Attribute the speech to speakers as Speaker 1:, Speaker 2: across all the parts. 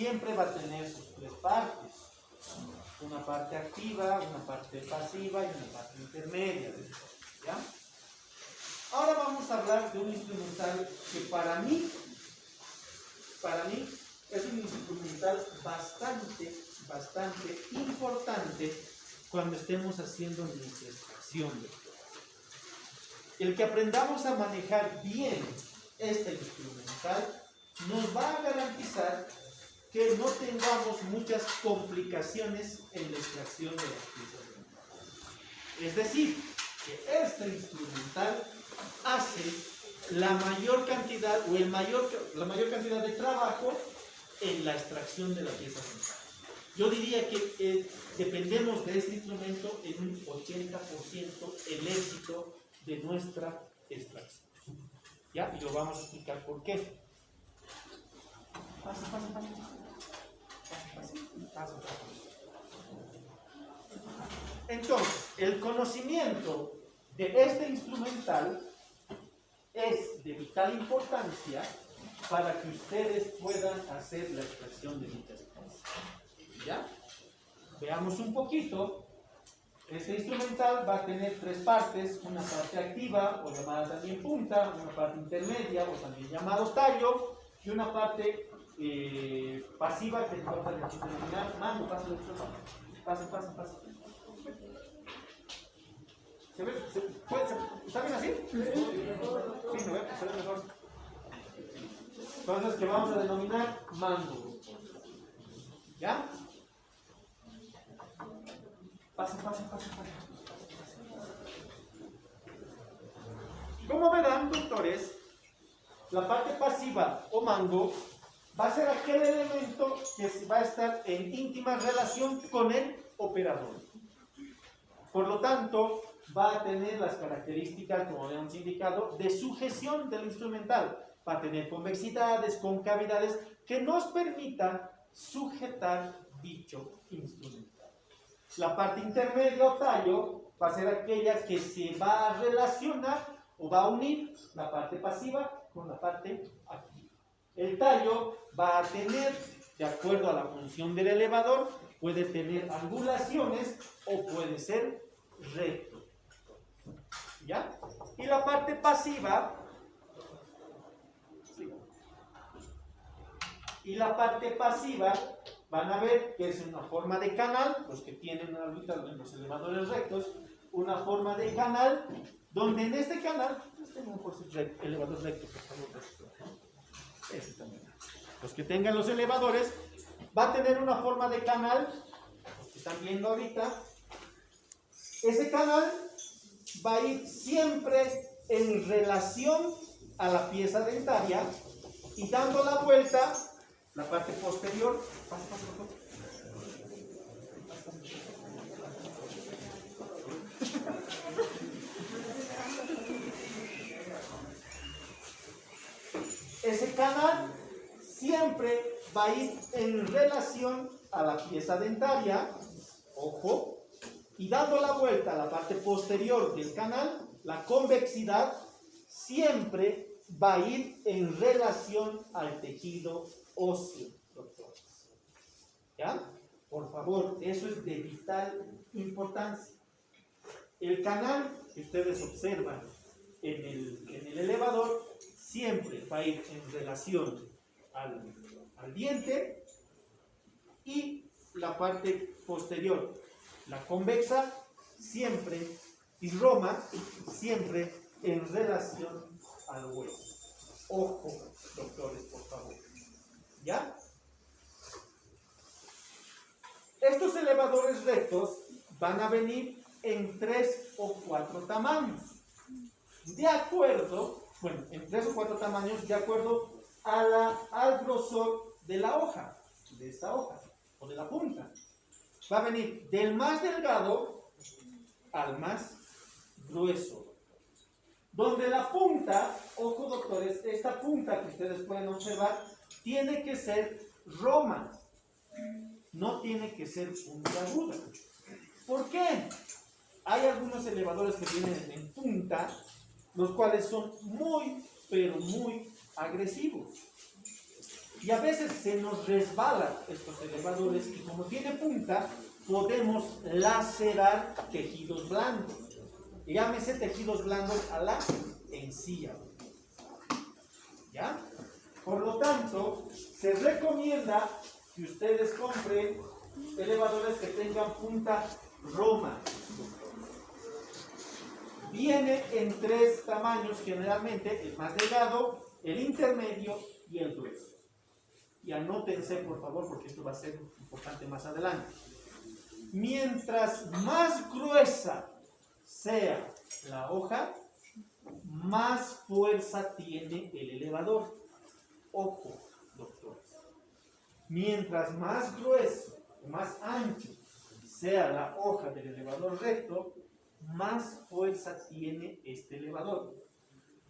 Speaker 1: siempre va a tener sus tres partes. Una parte activa, una parte pasiva y una parte intermedia. ¿Ya? Ahora vamos a hablar de un instrumental que para mí es un instrumental bastante importante cuando estemos haciendo nuestra extracción. El que aprendamos a manejar bien este instrumental nos va a garantizar que no tengamos muchas complicaciones en la extracción de las piezas dentales. Es decir, que este instrumental hace la mayor cantidad cantidad de trabajo en la extracción de la pieza dental. Yo diría que dependemos de este instrumento en un 80% el éxito de nuestra extracción. ¿Ya? Y lo vamos a explicar por qué. Pasa. Entonces, el conocimiento de este instrumental es de vital importancia para que ustedes puedan hacer la extracción de dichas piezas. ¿Ya? Veamos un poquito. Este instrumental va a tener tres partes: una parte activa, o llamada también punta, una parte intermedia, o también llamado tallo, y una parte pasiva, que vamos a denominar mando. Pasa. ¿Se ve? ¿Está bien así? Sí, ¿no ve? Se ve mejor. Entonces, que vamos a denominar mando. ¿Ya? Pasa. Como verán, doctores, la parte pasiva o mando va a ser aquel elemento que va a estar en íntima relación con el operador. Por lo tanto, va a tener las características, como habíamos indicado, de sujeción del instrumental. Va a tener convexidades, concavidades, que nos permitan sujetar dicho instrumental. La parte intermedia o tallo va a ser aquella que se va a relacionar o va a unir la parte pasiva con la parte activa. El tallo va a tener, de acuerdo a la función del elevador, puede tener angulaciones o puede ser recto. ¿Ya? Y la parte pasiva, van a ver que es una forma de canal, los que tienen ahorita en los elevadores rectos, una forma de canal, donde en este canal, elevador recto, por favor. Ese también. Los que tengan los elevadores, va a tener una forma de canal, los que están viendo ahorita. Ese canal va a ir siempre en relación a la pieza dentaria y dando la vuelta, la parte posterior. Pasa. Ese canal siempre va a ir en relación a la pieza dentaria, ojo, y dando la vuelta a la parte posterior del canal, la convexidad siempre va a ir en relación al tejido óseo, doctores. ¿Ya? Por favor, eso es de vital importancia. El canal que ustedes observan en el elevador siempre va a ir en relación al diente, y la parte posterior, la convexa, siempre, y Roma, siempre en relación al hueso. Ojo, doctores, por favor. ¿Ya? Estos elevadores rectos van a venir en 3 o 4 tamaños. De acuerdo, en 3 o 4 tamaños, de acuerdo al grosor de la hoja, de esta hoja, o de la punta. Va a venir del más delgado al más grueso. Donde la punta, ojo doctores, esta punta que ustedes pueden observar, tiene que ser Roma, no tiene que ser puntiaguda. ¿Por qué? Hay algunos elevadores que vienen en punta, los cuales son muy, pero muy agresivos. Y a veces se nos resbalan estos elevadores y como tiene punta, podemos lacerar tejidos blandos. Llámese tejidos blandos a la encía. ¿Ya? Por lo tanto, se recomienda que ustedes compren elevadores que tengan punta Roma. Viene en 3 tamaños generalmente, el más delgado, el intermedio y el grueso. Y anótense por favor porque esto va a ser importante más adelante. Mientras más gruesa sea la hoja, más fuerza tiene el elevador. Ojo, doctores. Mientras más grueso o más ancho sea la hoja del elevador recto, más fuerza tiene este elevador.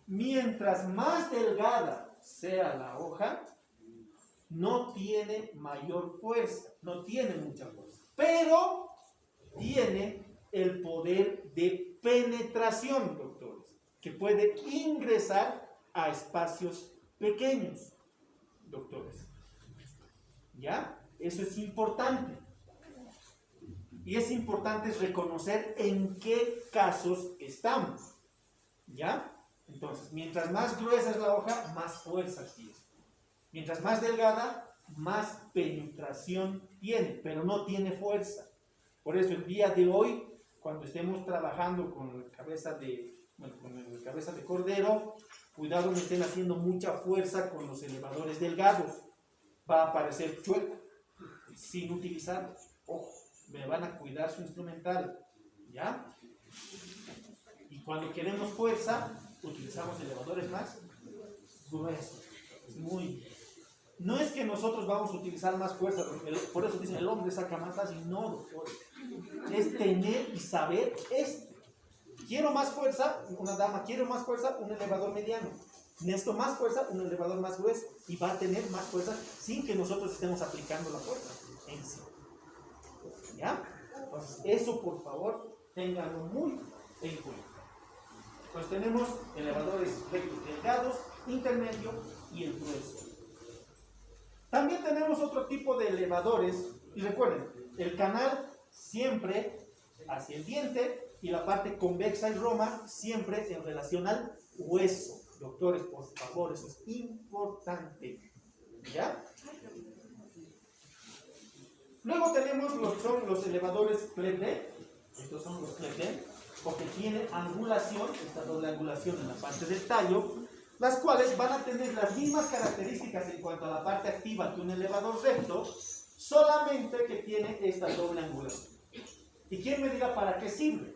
Speaker 1: Mientras más delgada sea la hoja, no tiene mayor fuerza, no tiene mucha fuerza, pero tiene el poder de penetración, doctores, que puede ingresar a espacios pequeños, doctores. ¿Ya? Eso es importante. Y es importante reconocer en qué casos estamos. ¿Ya? Entonces, mientras más gruesa es la hoja, más fuerza tiene. Mientras más delgada, más penetración tiene, pero no tiene fuerza. Por eso el día de hoy, cuando estemos trabajando con la cabeza de cordero, cuidado no estén haciendo mucha fuerza con los elevadores delgados. Va a aparecer chueco, sin utilizarlos. Ojo, me van a cuidar su instrumental. ¿Ya? Y cuando queremos fuerza, utilizamos elevadores más gruesos. Muy bien. No es que nosotros vamos a utilizar más fuerza, por eso dicen el hombre saca más fácil. No, doctor. Es tener y saber esto. Quiero más fuerza, una dama, quiero más fuerza, un elevador mediano. Necesito más fuerza, un elevador más grueso. Y va a tener más fuerza sin que nosotros estemos aplicando la fuerza en sí. ¿Ya? Entonces, eso por favor, ténganlo muy en cuenta. Pues tenemos elevadores rectos delgados, intermedio y el grueso. También tenemos otro tipo de elevadores, y recuerden, el canal siempre hacia el diente y la parte convexa y roma siempre en relación al hueso. Doctores, por favor, eso es importante. ¿Ya? Luego tenemos los elevadores Kleppner. Estos son los Kleppner, porque tiene angulación, esta doble angulación en la parte del tallo, las cuales van a tener las mismas características en cuanto a la parte activa que un elevador recto, solamente que tiene esta doble angulación. ¿Y quién me dirá para qué sirve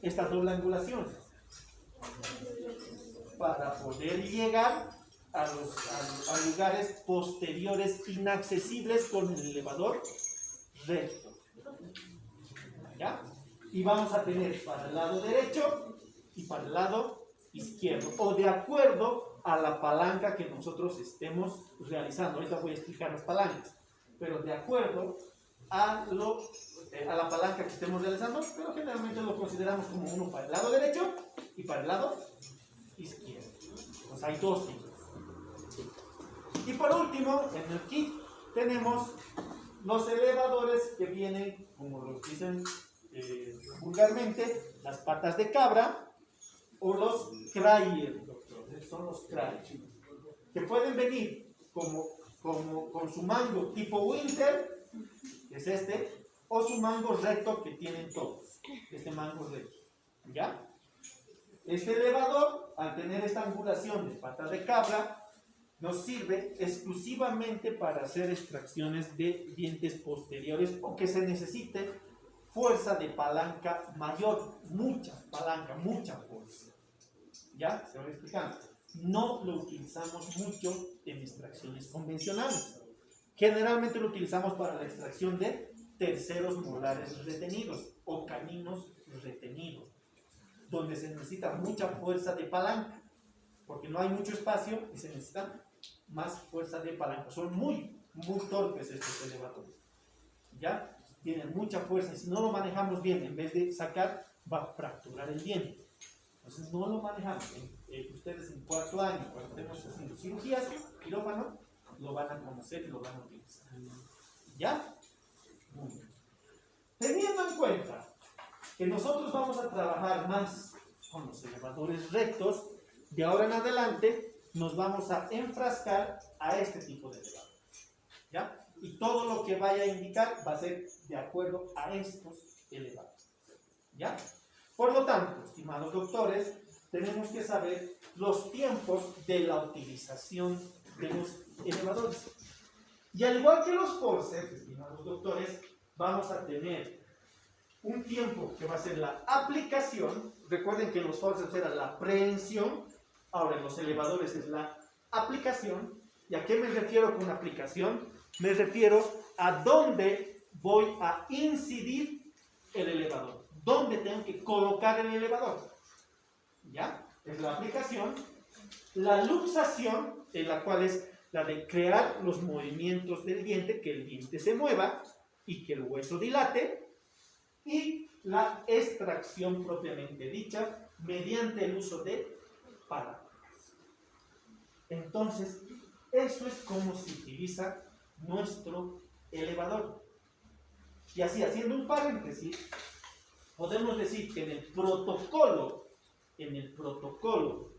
Speaker 1: esta doble angulación? Para poder llegar a lugares posteriores inaccesibles con el elevador recto. ¿Ya? Y vamos a tener para el lado derecho y para el lado izquierdo, o de acuerdo a la palanca que nosotros estemos realizando. Ahorita voy a explicar las palancas, pero de acuerdo a la palanca que estemos realizando, pero generalmente lo consideramos como uno para el lado derecho y para el lado izquierdo. Pues hay dos tipos. Y por último, en el kit tenemos los elevadores que vienen, como los dicen vulgarmente, las patas de cabra o los Cryer, doctor. Son los Cryer, que pueden venir con su mango tipo Winter, que es este, o su mango recto que tienen todos, este mango recto. ¿Ya? Este elevador, al tener esta angulación de patas de cabra, nos sirve exclusivamente para hacer extracciones de dientes posteriores o que se necesite fuerza de palanca mayor, mucha palanca, mucha fuerza. ¿Ya? Se va explicando. No lo utilizamos mucho en extracciones convencionales. Generalmente lo utilizamos para la extracción de terceros molares retenidos o caninos retenidos, donde se necesita mucha fuerza de palanca, porque no hay mucho espacio y se necesita más fuerza de palanca. Son muy torpes estos elevadores. ¿Ya? Tienen mucha fuerza y si no lo manejamos bien, en vez de sacar, va a fracturar el diente. Entonces no lo manejamos. Ustedes en 4 años, cuando estemos haciendo cirugías, quirófano, lo van a conocer y lo van a utilizar. ¿Ya? Muy bien. Teniendo en cuenta que nosotros vamos a trabajar más con los elevadores rectos, de ahora en adelante nos vamos a enfrascar a este tipo de elevadores. ¿Ya? Y todo lo que vaya a indicar va a ser de acuerdo a estos elevadores. ¿Ya? Por lo tanto, estimados doctores, tenemos que saber los tiempos de la utilización de los elevadores. Y al igual que los forceps, estimados doctores, vamos a tener un tiempo que va a ser la aplicación. Recuerden que en los forceps era la prehensión, ahora en los elevadores es la aplicación. ¿Y a qué me refiero con aplicación? Me refiero a dónde voy a incidir el elevador, dónde tengo que colocar el elevador. ¿Ya? Es la aplicación. La luxación, en la cual es la de crear los movimientos del diente, que el diente se mueva y que el hueso dilate. Y la extracción propiamente dicha, mediante el uso de palanca. Entonces, eso es como se utiliza nuestro elevador. Y así, haciendo un paréntesis, podemos decir que en el protocolo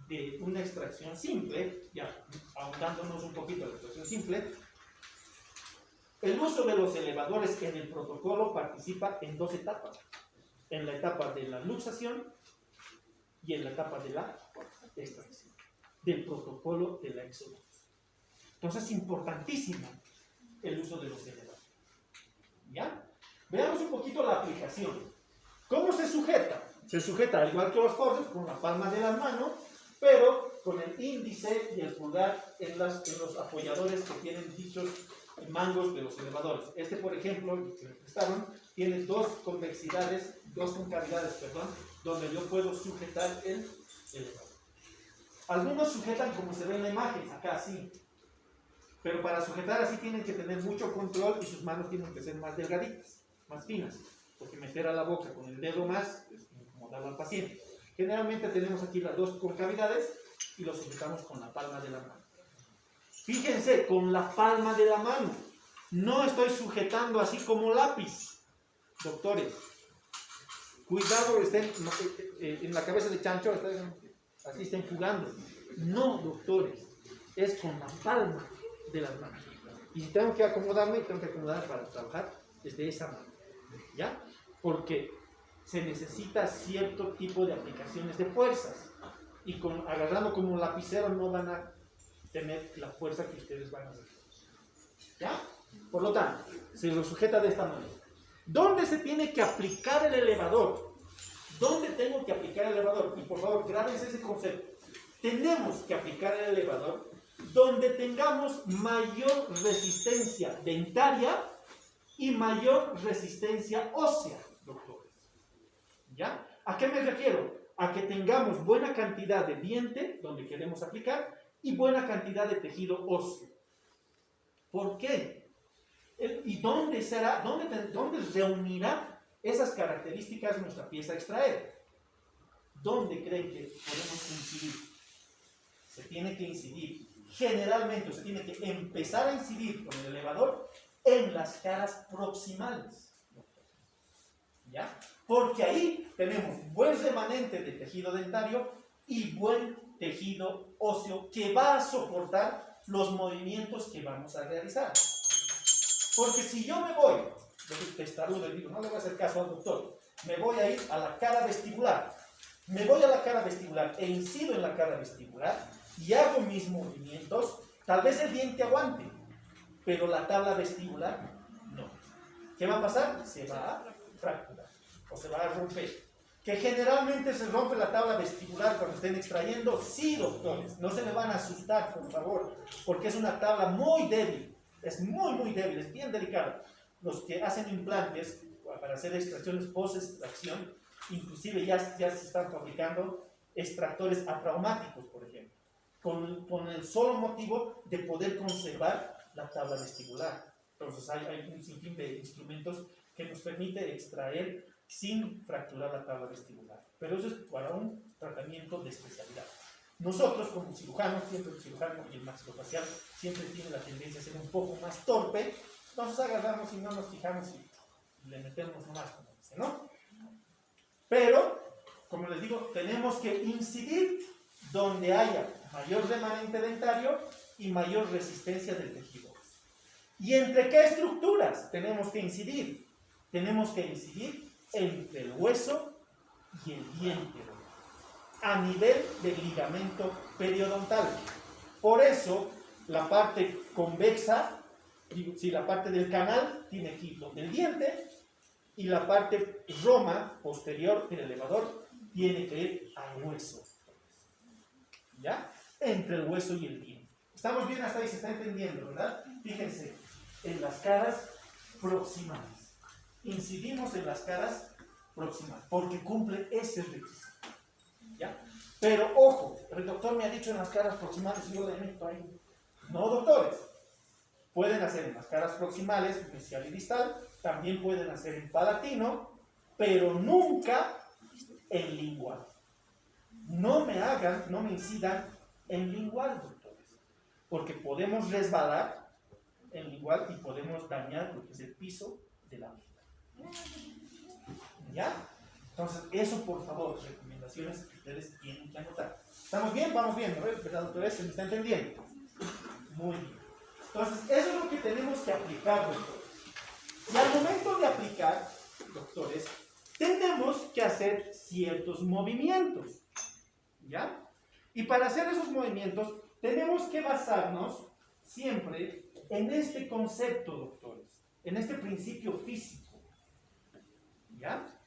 Speaker 1: de una extracción simple, ya ahondándonos un poquito en la extracción simple, el uso de los elevadores en el protocolo participa en dos etapas. En la etapa de la luxación y en la etapa de la extracción. Del protocolo de la exodosis. Entonces es importantísimo el uso de los elevadores. ¿Ya? Veamos un poquito la aplicación. ¿Cómo se sujeta? Se sujeta al igual que los forceps con la palma de la mano, pero con el índice y el pulgar en los apoyadores que tienen dichos mangos de los elevadores. Este, por ejemplo, que me prestaron, tiene dos concavidades, donde yo puedo sujetar el elevador. Algunos sujetan como se ve en la imagen, acá así. Pero para sujetar así tienen que tener mucho control y sus manos tienen que ser más delgaditas, más finas. Porque meter a la boca con el dedo más es incomodarlo al paciente. Generalmente tenemos aquí las dos concavidades y lo sujetamos con la palma de la mano. Fíjense, con la palma de la mano. No estoy sujetando así como lápiz. Doctores, cuidado, estén en la cabeza de chancho, así estén jugando. No, doctores, es con la palma de las manos. Y si tengo que acomodarme, tengo que acomodar para trabajar desde esa mano. ¿Ya? Porque se necesita cierto tipo de aplicaciones de fuerzas. Y agarrando como un lapicero no van a tener la fuerza que ustedes van a hacer. ¿Ya? Por lo tanto, se lo sujeta de esta manera. ¿Dónde se tiene que aplicar el elevador? ¿Dónde tengo que aplicar el elevador? Y por favor, grábense ese concepto. Tenemos que aplicar el elevador donde tengamos mayor resistencia dentaria y mayor resistencia ósea, doctores. ¿Ya? ¿A qué me refiero? A que tengamos buena cantidad de diente donde queremos aplicar y buena cantidad de tejido óseo. ¿Por qué? ¿Y dónde será? ¿Dónde reunirá esas características nuestra pieza a extraer? ¿Dónde creen que podemos incidir? Se tiene que incidir, generalmente se tiene que empezar a incidir con el elevador en las caras proximales. ¿Ya? Porque ahí tenemos buen remanente de tejido dentario y buen tejido óseo que va a soportar los movimientos que vamos a realizar. Porque si yo me voy, testarudo y digo, no le voy a hacer caso al doctor, me voy a ir a la cara vestibular. Me voy a la cara vestibular e incido en la cara vestibular y hago mis movimientos, tal vez el diente aguante, pero la tabla vestibular no. ¿Qué va a pasar? Se va a fracturar o se va a romper. ¿Que generalmente se rompe la tabla vestibular cuando estén extrayendo? Sí, doctores, no se me van a asustar, por favor, porque es una tabla muy débil, es muy débil, es bien delicada. Los que hacen implantes para hacer extracciones post-extracción, inclusive ya se están fabricando extractores atraumáticos, por ejemplo, con el solo motivo de poder conservar la tabla vestibular. Entonces hay un sinfín de instrumentos que nos permite extraer sin fracturar la tabla vestibular. Pero eso es para un tratamiento de especialidad. Nosotros como cirujanos, siempre el cirujano y el maxilofacial siempre tiene la tendencia a ser un poco más torpe, nos agarramos y no nos fijamos y le metemos más, como dice, ¿no? Pero, como les digo, tenemos que incidir donde haya mayor remanente dentario y mayor resistencia del tejido. ¿Y entre qué estructuras tenemos que incidir? Tenemos que incidir entre el hueso y el diente, a nivel del ligamento periodontal. Por eso, la parte convexa, si la parte del canal tiene que ir donde el diente, y la parte roma posterior del elevador tiene que ir al hueso. ¿Ya? Entre el hueso y el diente. ¿Estamos bien hasta ahí? ¿Se está entendiendo, verdad? Fíjense, en las caras proximales. Incidimos en las caras proximales, porque cumple ese requisito. ¿Ya? Pero ojo, el doctor me ha dicho en las caras proximales, yo le meto ahí. No, doctores. Pueden hacer en las caras proximales, mesial y distal, también pueden hacer en palatino, pero nunca en lingual. No me incidan en lingual, doctores, porque podemos resbalar en lingual y podemos dañar lo que es el piso de la boca. ¿Ya? Entonces, eso por favor, recomendaciones que ustedes tienen que anotar. ¿Estamos bien? Vamos bien, ¿no? ¿Verdad, doctores? ¿Se me está entendiendo? Muy bien. Entonces, eso es lo que tenemos que aplicar, doctores. Y al momento de aplicar, doctores, tenemos que hacer ciertos movimientos. ¿Ya? Y para hacer esos movimientos, tenemos que basarnos siempre en este concepto, doctores, en este principio físico. ¿Ya?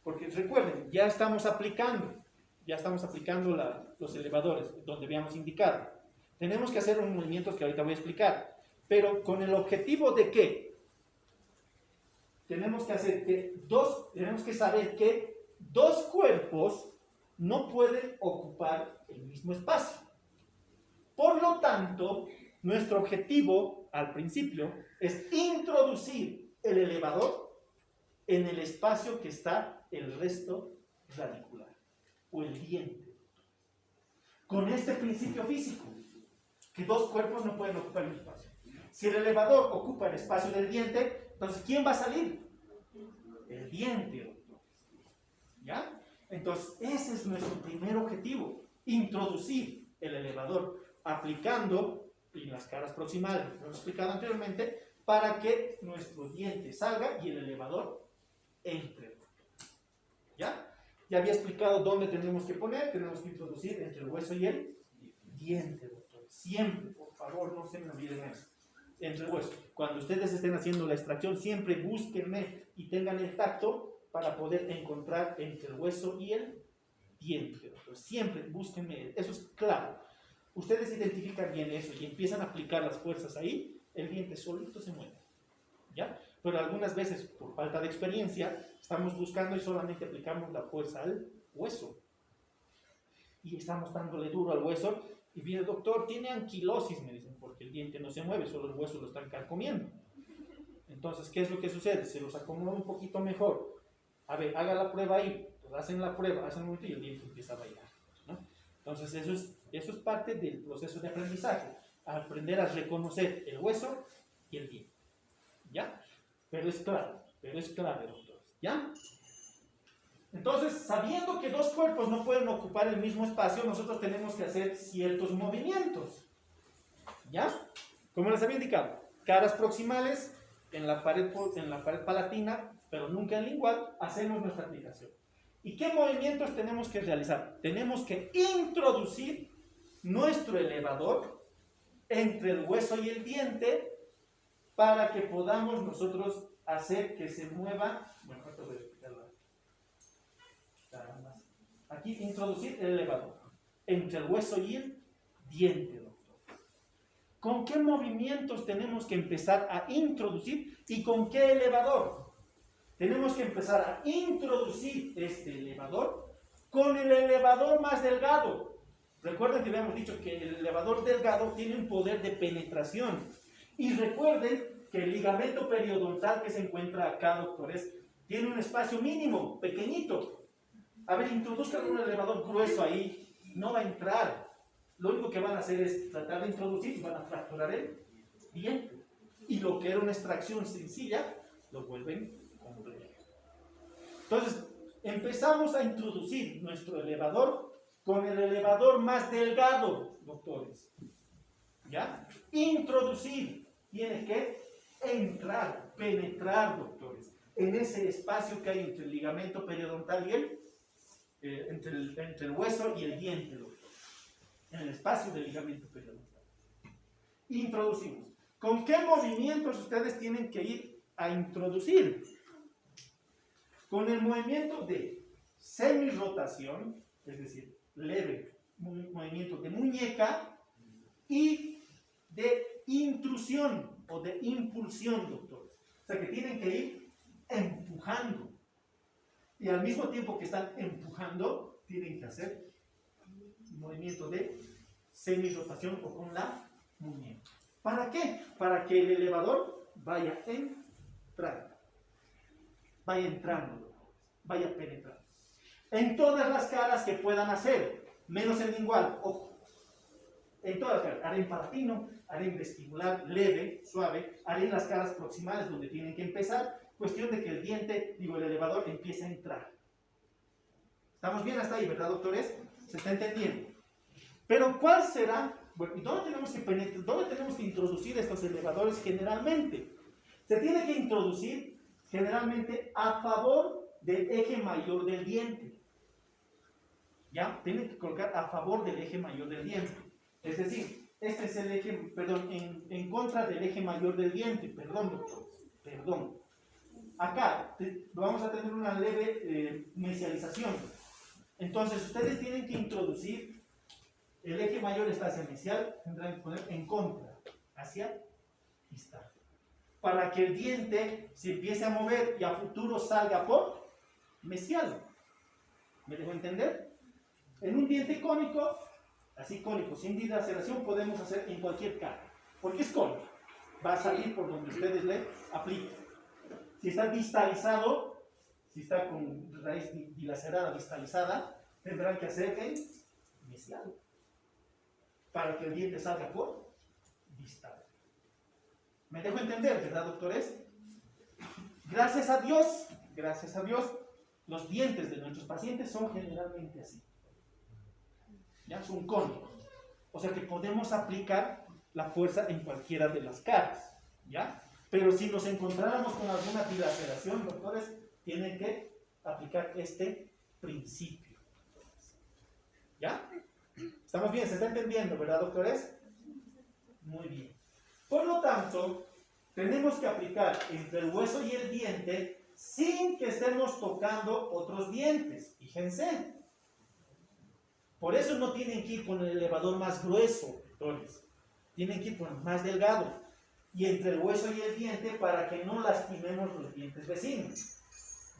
Speaker 1: Porque recuerden, ya estamos aplicando los elevadores donde habíamos indicado. Tenemos que hacer unos movimientos que ahorita voy a explicar, pero con el objetivo de que tenemos que saber que dos cuerpos no pueden ocupar el mismo espacio. Por lo tanto, nuestro objetivo al principio es introducir el elevador en el espacio que está el resto radicular o el diente. Con este principio físico, que dos cuerpos no pueden ocupar el mismo espacio. Si el elevador ocupa el espacio del diente, entonces ¿quién va a salir? El diente, doctor. ¿Ya? Entonces, ese es nuestro primer objetivo, introducir el elevador aplicando en las caras proximales, lo he explicado anteriormente, para que nuestro diente salga y el elevador entre. ¿Ya? Ya había explicado dónde tenemos que poner, tenemos que introducir entre el hueso y el diente, doctor. Siempre, por favor, no se me olviden eso. Entre el hueso. Cuando ustedes estén haciendo la extracción, siempre búsquenme y tengan el tacto para poder encontrar entre el hueso y el diente, doctor. Siempre búsquenme, eso es claro. Ustedes identifican bien eso y empiezan a aplicar las fuerzas ahí, el diente solito se mueve. ¿Ya? Pero algunas veces, por falta de experiencia, estamos buscando y solamente aplicamos la fuerza al hueso. Y estamos dándole duro al hueso y viene el doctor, tiene anquilosis, me dicen, porque el diente no se mueve, solo el hueso lo están carcomiendo. Entonces, ¿qué es lo que sucede? Se los acomoda un poquito mejor. A ver, haga la prueba ahí. Pues hacen la prueba, hacen un momento y el diente empieza a bailar, ¿no? Entonces, eso es parte del proceso de aprendizaje. Aprender a reconocer el hueso y el diente. ¿Ya? Pero es clave, doctores. ¿Ya? Entonces, sabiendo que dos cuerpos no pueden ocupar el mismo espacio, nosotros tenemos que hacer ciertos movimientos. ¿Ya? Como les había indicado, caras proximales en la pared palatina, pero nunca en lingual, hacemos nuestra aplicación. ¿Y qué movimientos tenemos que realizar? Tenemos que introducir nuestro elevador entre el hueso y el diente para que podamos nosotros hacer que se mueva. Bueno, esto voy a explicarlo. Aquí introducir el elevador entre el hueso y el diente, doctor. ¿Con qué movimientos tenemos que empezar a introducir y con qué elevador? Tenemos que empezar a introducir este elevador con el elevador más delgado. Recuerden que habíamos dicho que el elevador delgado tiene un poder de penetración. Y recuerden que el ligamento periodontal que se encuentra acá, doctores, tiene un espacio mínimo, pequeñito. A ver, introduzcan un elevador grueso ahí no va a entrar. Lo único que van a hacer es tratar de introducir y van a fracturar el diente. Y lo que era una extracción sencilla, lo vuelven complejo. Entonces, empezamos a introducir nuestro elevador con el elevador más delgado, doctores. ¿Ya? Introducir. Tiene que entrar, penetrar, doctores, en ese espacio que hay entre el ligamento periodontal y entre el hueso y el diente, doctor. En el espacio del ligamento periodontal. Introducimos. ¿Con qué movimientos ustedes tienen que ir a introducir? Con el movimiento de semi-rotación, es decir, leve movimiento de muñeca, y de intrusión o de impulsión, doctores. O sea que tienen que ir empujando. Y al mismo tiempo que están empujando, tienen que hacer un movimiento de semi-rotación o con la muñeca. ¿Para qué? Para que el elevador vaya entrando. Vaya entrando, vaya penetrando. En todas las caras que puedan hacer, menos en lingual, ojo. En todas las caras, haré en palatino, haré en vestibular, leve, suave, haré en las caras proximales donde tienen que empezar. Cuestión de que el diente, el elevador empiece a entrar. ¿Estamos bien hasta ahí, verdad, doctores? ¿Se está entendiendo? Pero ¿cuál será? Bueno, ¿y dónde tenemos que penetrar? ¿Dónde tenemos que introducir estos elevadores generalmente? Se tiene que introducir generalmente a favor del eje mayor del diente. ¿Ya? Tienen que colocar a favor del eje mayor del diente. Es decir, este es el eje, perdón, en contra del eje mayor del diente. Perdón, doctor. Perdón. Acá vamos a tener una leve mesialización. Entonces, ustedes tienen que introducir, el eje mayor está hacia mesial, tendrán que poner en contra, hacia distal. Para que el diente se empiece a mover y a futuro salga por mesial. ¿Me dejo entender? En un diente cónico, así cónico, sin dilaceración, podemos hacer en cualquier cara. Porque es cónico. Va a salir por donde ustedes le apliquen. Si está distalizado, si está con raíz dilacerada, distalizada, tendrán que hacer en mesial. Para que el diente salga por distal. ¿Me dejo entender, verdad, doctores? Gracias a Dios, los dientes de nuestros pacientes son generalmente así. Ya son cónicos. O sea que podemos aplicar la fuerza en cualquiera de las caras. ¿Ya? Pero si nos encontráramos con alguna dilaceración, doctores, tienen que aplicar este principio. ¿Ya? ¿Estamos bien? ¿Se está entendiendo, verdad, doctores? Muy bien. Por lo tanto, tenemos que aplicar entre el hueso y el diente sin que estemos tocando otros dientes. Fíjense. Por eso no tienen que ir con el elevador más grueso, doctores. Tienen que ir con el más delgado. Y entre el hueso y el diente para que no lastimemos los dientes vecinos.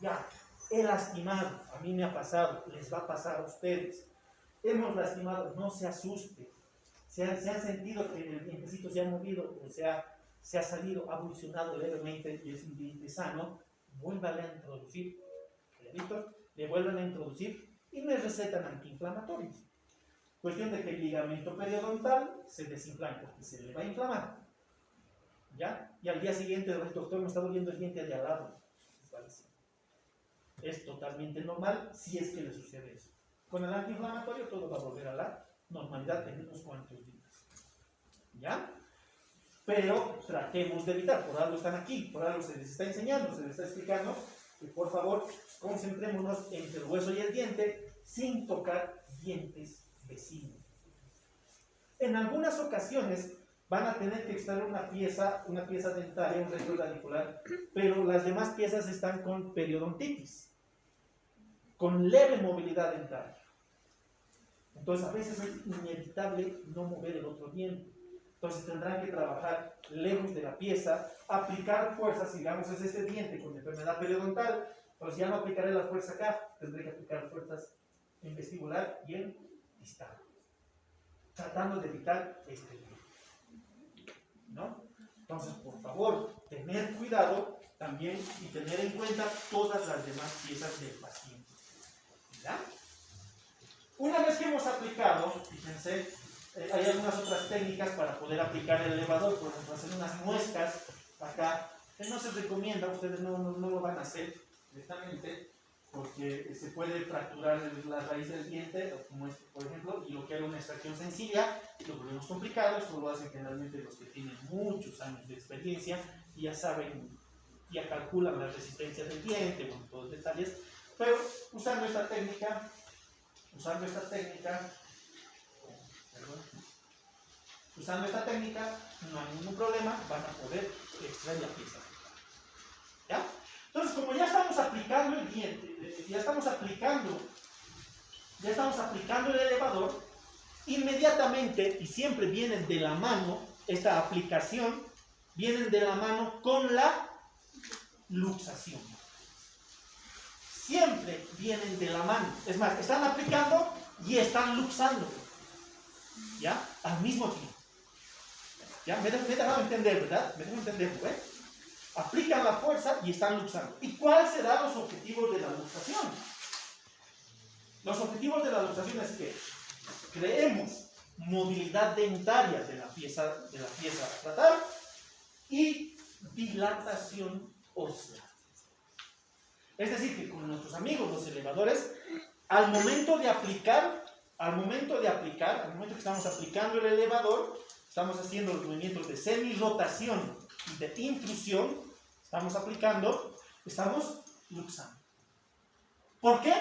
Speaker 1: Ya, he lastimado, a mí me ha pasado, les va a pasar a ustedes. Hemos lastimado, no se asuste. Se han sentido que el dientecito se ha movido, o sea, se ha salido, ha evolucionado levemente y es un diente sano, vuélvale a introducir, le vuelven a introducir y me recetan antiinflamatorios. Cuestión de que el ligamento periodontal se desinflame porque se le va a inflamar. ¿Ya? Y al día siguiente el doctor me está doliendo el diente de al lado. Es totalmente normal si es que le sucede eso. Con el antiinflamatorio todo va a volver a la normalidad en unos cuantos días. ¿Ya? Pero tratemos de evitar, por algo están aquí, por algo se les está enseñando, se les está explicando, y por favor concentrémonos entre el hueso y el diente sin tocar dientes vecinos. En algunas ocasiones van a tener que extraer una pieza dentaria, un resto radicular, pero las demás piezas están con periodontitis, con leve movilidad dentaria. Entonces a veces es inevitable no mover el otro diente. Entonces tendrán que trabajar lejos de la pieza, aplicar fuerzas, digamos es este diente con enfermedad periodontal, pues ya no aplicaré la fuerza acá, tendré que aplicar fuerzas en vestibular y en distal, tratando de evitar este diente. ¿No? Entonces, por favor, tener cuidado también y tener en cuenta todas las demás piezas del paciente. ¿Ya? Una vez que hemos aplicado, fíjense, hay algunas otras técnicas para poder aplicar el elevador, por ejemplo, hacer unas muescas acá, que no se recomienda, ustedes no lo van a hacer directamente, porque se puede fracturar la raíz del diente, como este, por ejemplo, y lo que era una extracción sencilla, lo volvemos complicado. Esto lo hacen generalmente los que tienen muchos años de experiencia, y ya saben, ya calculan la resistencia del diente, bueno, todos los detalles, pero usando esta técnica, no hay ningún problema, van a poder extraer la pieza. ¿Ya? Entonces, como ya estamos aplicando el diente, ya estamos aplicando el elevador, inmediatamente, y siempre vienen de la mano, esta aplicación, vienen de la mano con la luxación. Siempre vienen de la mano. Es más, están aplicando y están luxando. ¿Ya? Al mismo tiempo. ¿Ya? Me he dejado entender, ¿verdad? Me dejo entender, ¿eh? Aplican la fuerza y están luxando. ¿Y cuáles serán los objetivos de la luxación? Los objetivos de la luxación es que creemos movilidad dentaria de la pieza a tratar y dilatación ósea. Es decir, que con nuestros amigos los elevadores, al momento que estamos aplicando el elevador, estamos haciendo los movimientos de semi-rotación y de intrusión, estamos luxando. ¿Por qué?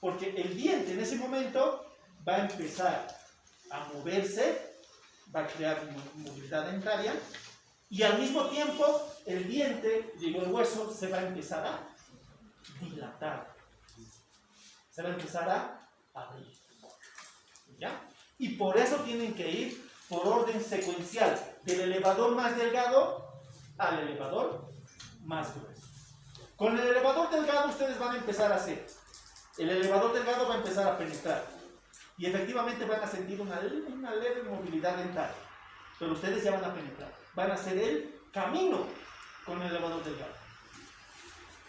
Speaker 1: Porque el diente en ese momento va a empezar a moverse, va a crear movilidad dentaria, y al mismo tiempo el hueso se va a empezar a dilatar, se va a empezar a abrir. ¿Ya? Y por eso tienen que ir por orden secuencial, del elevador más delgado al elevador más grueso. Con el elevador delgado ustedes van a empezar a hacer, el elevador delgado va a empezar a penetrar, y efectivamente van a sentir una leve movilidad dental, pero ustedes ya van a penetrar, van a hacer el camino con el elevador delgado.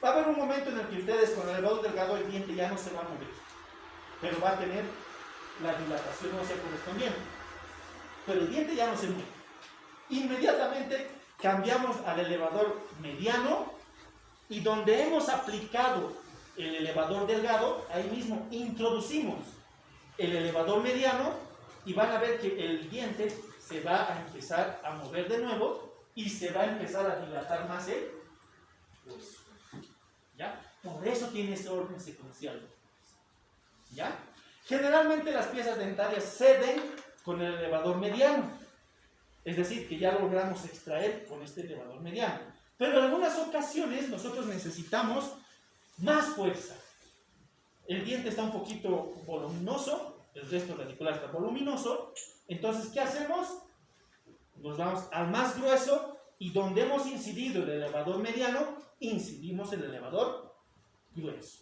Speaker 1: Va a haber un momento en el que ustedes con el elevador delgado el diente ya no se va a mover, pero va a tener la dilatación ósea correspondiente, pero el diente ya no se mueve. Inmediatamente cambiamos al elevador mediano, y donde hemos aplicado el elevador delgado, ahí mismo introducimos el elevador mediano, y van a ver que el diente se va a empezar a mover de nuevo y se va a empezar a dilatar más el hueso. ¿Ya? Por eso tiene ese orden secuencial. ¿Ya? Generalmente las piezas dentarias ceden con el elevador mediano, es decir, que ya logramos extraer con este elevador mediano, pero en algunas ocasiones nosotros necesitamos más fuerza. El diente está un poquito voluminoso, el resto radicular está voluminoso, entonces ¿qué hacemos? Nos vamos al más grueso, y donde hemos incidido el elevador mediano, incidimos el elevador grueso,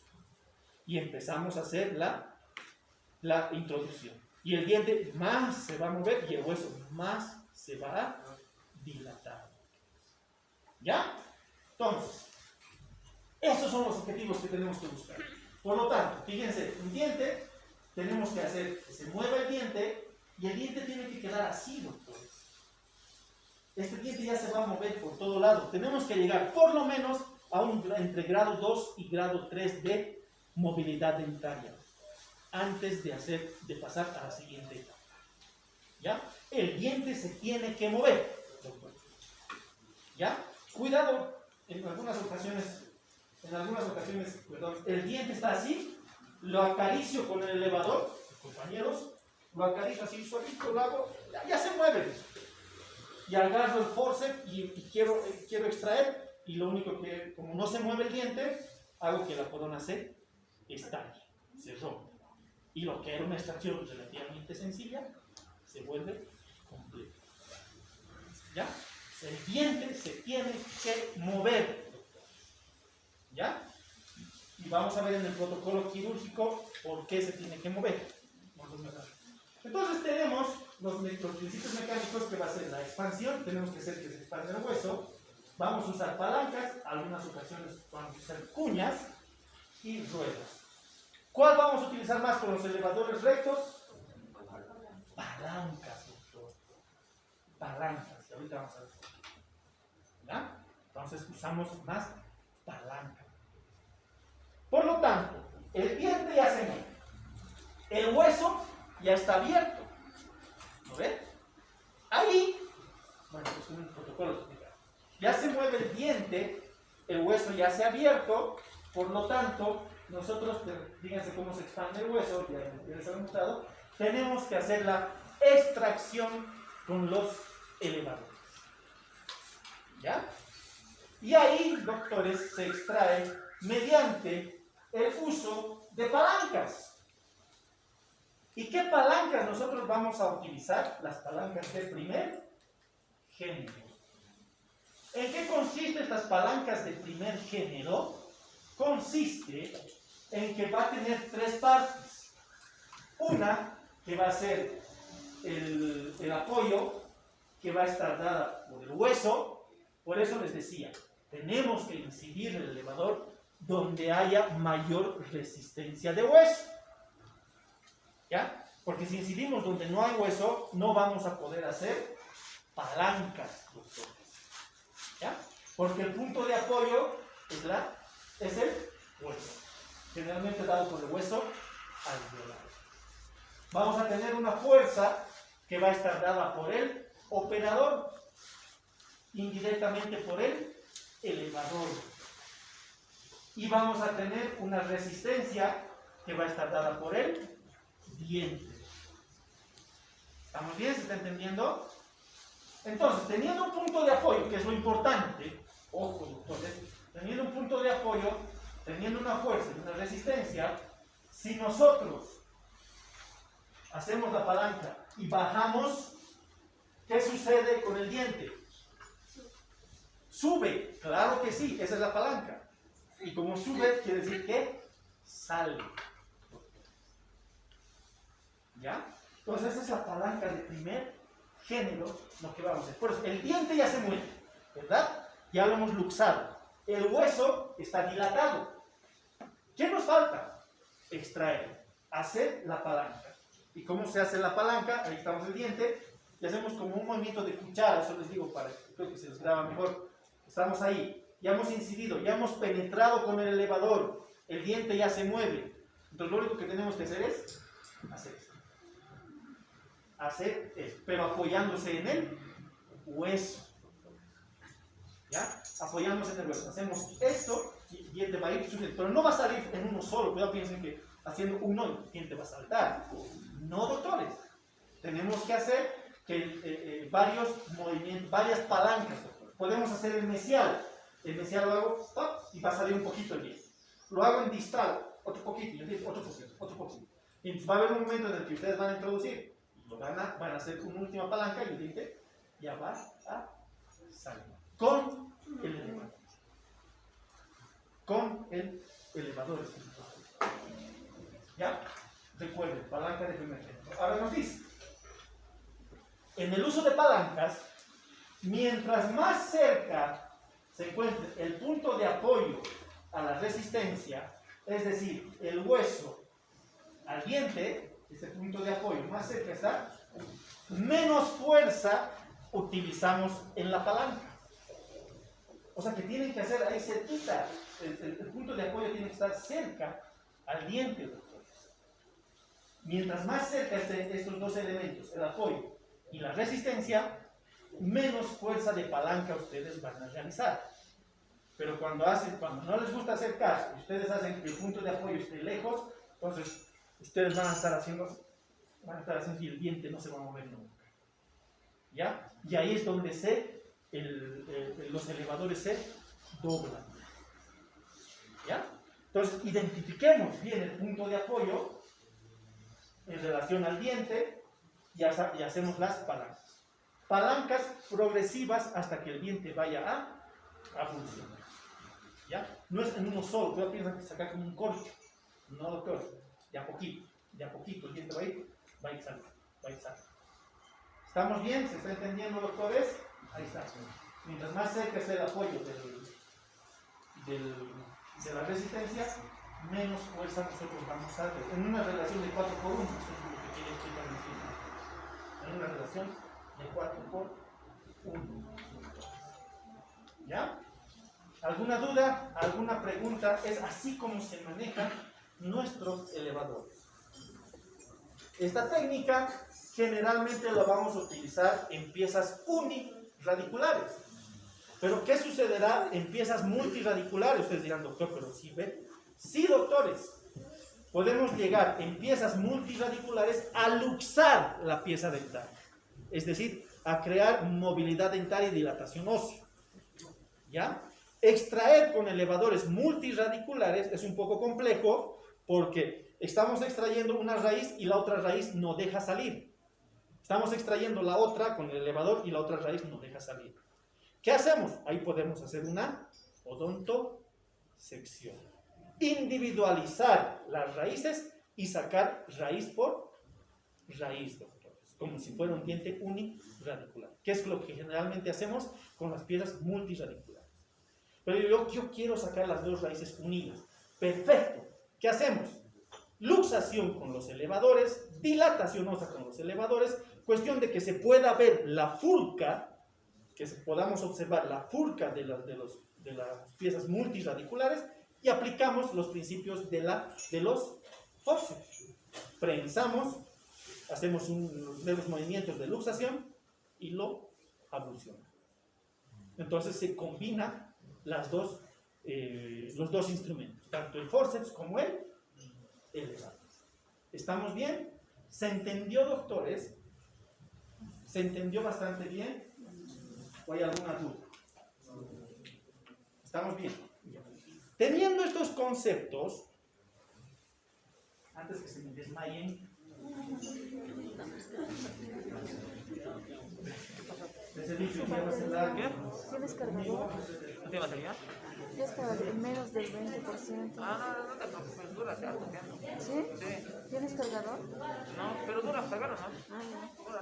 Speaker 1: y empezamos a hacer la introducción, y el diente más se va a mover y el hueso más se va a dilatar. ¿Ya? Entonces, esos son los objetivos que tenemos que buscar. Por lo tanto, fíjense, un diente, tenemos que hacer que se mueva el diente, y el diente tiene que quedar así, doctores. Este diente ya se va a mover por todo lado. Tenemos que llegar por lo menos a entre grado 2 y grado 3 de movilidad dentaria antes de pasar a la siguiente etapa. ¿Ya? El diente se tiene que mover, doctor. ¿Ya? Cuidado, en algunas ocasiones, el diente está así, lo acaricio con el elevador, compañeros, lo acaricio así suavito, lo hago, ya se mueve. Y agarro el forceps y quiero extraer, y lo único que, como no se mueve el diente, hago que la corona se estalle, se rompe. Y lo que era una extracción relativamente sencilla, se vuelve completa. ¿Ya? El diente se tiene que mover. ¿Ya? Y vamos a ver en el protocolo quirúrgico por qué se tiene que mover. Entonces tenemos los principios mecánicos, que va a ser la expansión. Tenemos que hacer que se expanda el hueso. Vamos a usar palancas, algunas ocasiones vamos a usar cuñas y ruedas. ¿Cuál vamos a utilizar más con los elevadores rectos? Palancas, doctor. Palancas. Y ahorita vamos a ver. ¿Ya? Entonces usamos más palanca. Por lo tanto, el diente ya se mueve. El hueso ya está abierto. ¿Lo ven? Ahí, bueno, es un protocolo. Ya se mueve el diente, el hueso ya se ha abierto, por lo tanto, nosotros, fíjense cómo se expande el hueso, ya les han notado, tenemos que hacer la extracción con los elevadores. ¿Ya? Y ahí, doctores, se extrae mediante el uso de palancas. ¿Y qué palancas nosotros vamos a utilizar? Las palancas de primer género. ¿En qué consisten estas palancas de primer género? Consiste en que va a tener tres partes. Una que va a ser el apoyo, que va a estar dada por el hueso. Por eso les decía, tenemos que incidir el elevador donde haya mayor resistencia de hueso. ¿Ya? Porque si incidimos donde no hay hueso, no vamos a poder hacer palancas, doctores. ¿Ya? Porque el punto de apoyo es el hueso, generalmente dado por el hueso alveolar. Vamos a tener una fuerza que va a estar dada por el operador, indirectamente por el elevador. Y vamos a tener una resistencia que va a estar dada por el diente. ¿Estamos bien? ¿Se está entendiendo? Entonces, teniendo un punto de apoyo, que es lo importante, ojo, doctores, teniendo un punto de apoyo, teniendo una fuerza y una resistencia, si nosotros hacemos la palanca y bajamos, ¿qué sucede con el diente? Sube, claro que sí, esa es la palanca. Y como sube, quiere decir que sale. ¿Ya? Entonces, esa es la palanca de primer género, lo que vamos a hacer. Por eso, el diente ya se mueve, ¿verdad? Ya lo hemos luxado. El hueso está dilatado. ¿Qué nos falta? Extraer, hacer la palanca. ¿Y cómo se hace la palanca? Ahí estamos el diente y hacemos como un movimiento de cuchara, eso les digo para que creo que se les graba mejor. Estamos ahí, ya hemos incidido, ya hemos penetrado con el elevador, el diente ya se mueve. Entonces lo único que tenemos que hacer es hacer esto. Hacer esto, pero apoyándose en el hueso. ¿Ya? Apoyándose en el hueso. Hacemos esto y el diente va a ir subiendo, pero no va a salir en uno solo. Cuidado, piensen que haciendo uno el diente va a saltar. No, doctores. Tenemos que hacer varios movimientos, varias palancas. Podemos hacer el mesial. El mesial lo hago stop, y va a salir un poquito el diente. Lo hago en distal, otro poquito, otro poquito. Y entonces va a haber un momento en el que ustedes van a introducir. Van a hacer una última palanca y el diente ya va a salir. Con el elevador. Con el elevador. ¿Ya? Recuerden, palanca de primer género. Ahora nos dice, en el uso de palancas, mientras más cerca se encuentre el punto de apoyo a la resistencia, es decir, el hueso al diente, este punto de apoyo más cerca está, menos fuerza utilizamos en la palanca. O sea que tienen que hacer ahí cerquita, el punto de apoyo tiene que estar cerca al diente, doctores. Mientras más cerca estén estos dos elementos, el apoyo y la resistencia, menos fuerza de palanca ustedes van a realizar. Pero cuando no les gusta hacer caso, ustedes hacen que el punto de apoyo esté lejos, entonces ustedes van a estar haciendo y el diente no se va a mover nunca. ¿Ya? Y ahí es donde los elevadores se doblan. ¿Ya? Entonces, identifiquemos bien el punto de apoyo en relación al diente y hacemos las palancas. Palancas progresivas hasta que el diente vaya a funcionar. ¿Ya? No es en uno solo, ustedes piensan que sacar como un corcho. No, doctor. De a poquito el diente va a ir saliendo. ¿Estamos bien? ¿Se está entendiendo, doctores? Ahí está. Mientras más cerca esté el apoyo de la resistencia, menos fuerza nosotros vamos a dar. En una relación de 4 por 1, eso es lo que quiere explicar el físico. En una relación de 4 por 1. ¿Ya? ¿Alguna duda? ¿Alguna pregunta? Es así como se manejan nuestros elevadores. Esta técnica generalmente la vamos a utilizar en piezas uniradiculares. Pero ¿qué sucederá en piezas multiradiculares? Ustedes dirán, doctor, pero sí ve. Sí, doctores. Podemos llegar en piezas multiradiculares a luxar la pieza dental. Es decir, a crear movilidad dentaria y dilatación ósea. ¿Ya? Extraer con elevadores multiradiculares es un poco complejo porque estamos extrayendo una raíz y la otra raíz no deja salir. Estamos extrayendo la otra con el elevador y la otra raíz no deja salir. ¿Qué hacemos? Ahí podemos hacer una odontosección. Individualizar las raíces y sacar raíz por raíz, doctores, como si fuera un diente uniradicular, que es lo que generalmente hacemos con las piezas multiradiculares. Pero yo quiero sacar las dos raíces unidas. Perfecto. ¿Qué hacemos? Luxación con los elevadores, dilatación ósea con los elevadores, cuestión de que se pueda ver la furca, que podamos observar la furca de las piezas multiradiculares y aplicamos los principios de los forceps. Prensamos, hacemos unos movimientos de luxación y lo ablucionamos. Entonces se combinan los dos instrumentos, tanto el forceps como el elevador. ¿Estamos bien? ¿Se entendió, doctores? ¿Se entendió bastante bien? ¿O hay alguna duda? ¿Estamos bien? Teniendo estos conceptos, antes que se me desmayen,
Speaker 2: ¿Tienes cargador?
Speaker 3: ¿De batería?
Speaker 2: Ya está en menos del 20%.
Speaker 3: Ah, no te preocupes, dura harto tiempo.
Speaker 2: ¿Sí?
Speaker 3: Sí.
Speaker 2: ¿Tienes cargador?
Speaker 3: No, pero dura hasta ahora, ¿no?
Speaker 2: Ah, ya.
Speaker 3: Dura.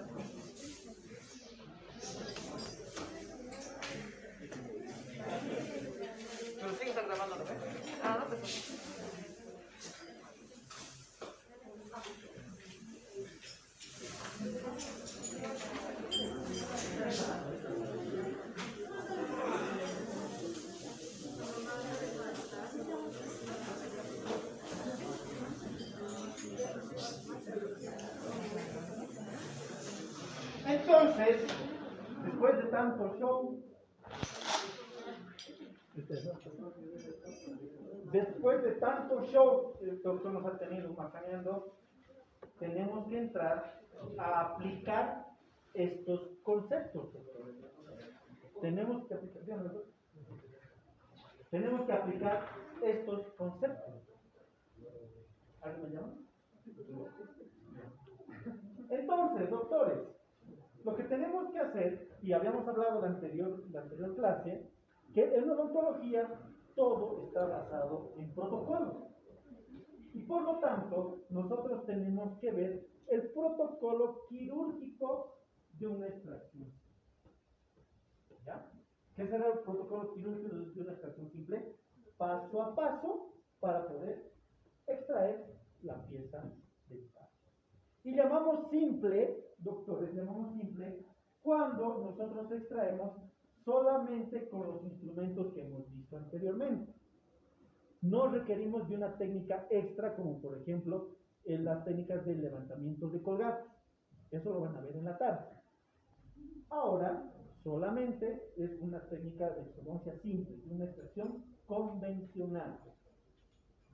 Speaker 3: Pero sí está grabando, ¿no? Ah, no te preocupes.
Speaker 1: Entonces, después de tanto show, el doctor nos ha tenido macaneando, tenemos que entrar a aplicar estos conceptos. Tenemos que aplicar estos conceptos. ¿Alguien me llama? Entonces, doctores, lo que tenemos que hacer, y habíamos hablado en la anterior clase, que en odontología todo está basado en protocolos. Y por lo tanto, nosotros tenemos que ver el protocolo quirúrgico de una extracción. ¿Ya? ¿Qué será el protocolo quirúrgico de una extracción simple? Paso a paso para poder extraer la pieza dental. Y llamamos simple, doctores, llamamos simple cuando nosotros extraemos solamente con los instrumentos que hemos visto anteriormente. No requerimos de una técnica extra como por ejemplo en las técnicas de levantamiento de colgados. Eso lo van a ver en la tarde. Ahora solamente es una técnica de exodoncia simple, una extracción convencional.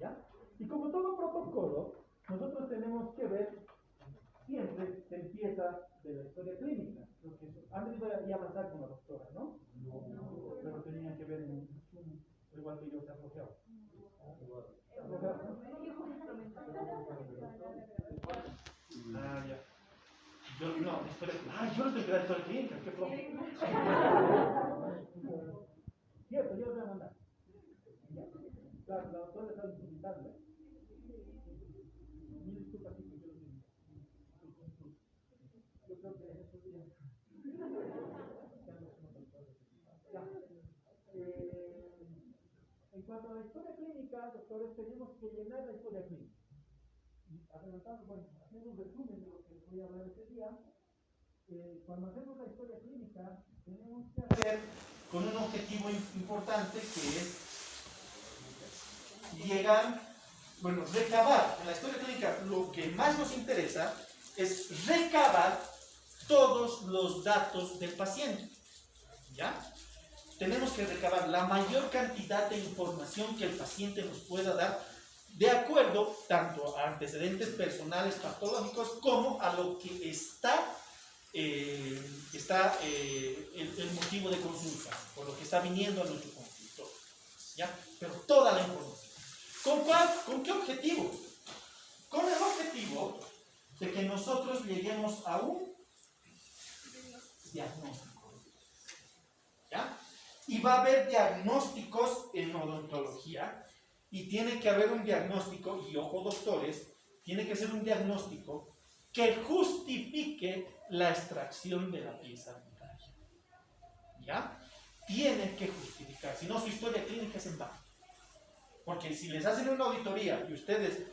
Speaker 1: ¿Ya? Y como todo protocolo, nosotros tenemos que ver, siempre se empieza de la historia clínica. Antes iba a avanzar con la doctora, ¿no? No. Pero tenían que ver en igual que yo se aflojeaba. Ah, ya. No, espera. Yo no tengo que dar historia clínica, qué flojo. Cierto, yo lo voy a mandar. La doctora está visitando. Mil disculpas, sí, yo lo digo. Yo creo que eso ya. cuanto a la historia clínica, doctores, tenemos que llenar la historia clínica. Y adelantando, bueno, haciendo un resumen de lo que les voy a hablar este día, cuando hacemos la historia clínica, tenemos que hacer con un objetivo importante que es llegar, bueno, recabar. En la historia clínica lo que más nos interesa es recabar todos los datos del paciente. ¿Ya? Tenemos que recabar la mayor cantidad de información que el paciente nos pueda dar, de acuerdo tanto a antecedentes personales patológicos como a lo que está el motivo de consulta, por lo que está viniendo a nuestro consultorio. ¿Ya? Pero toda la información. ¿Con qué objetivo? Con el objetivo de que nosotros lleguemos a un diagnóstico. ¿Ya? Y va a haber diagnósticos en odontología y tiene que haber un diagnóstico, y ojo doctores, tiene que ser un diagnóstico que justifique la extracción de la pieza dentaria. ¿Ya? Tiene que justificar, si no su historia clínica es en vano. Porque si les hacen una auditoría y ustedes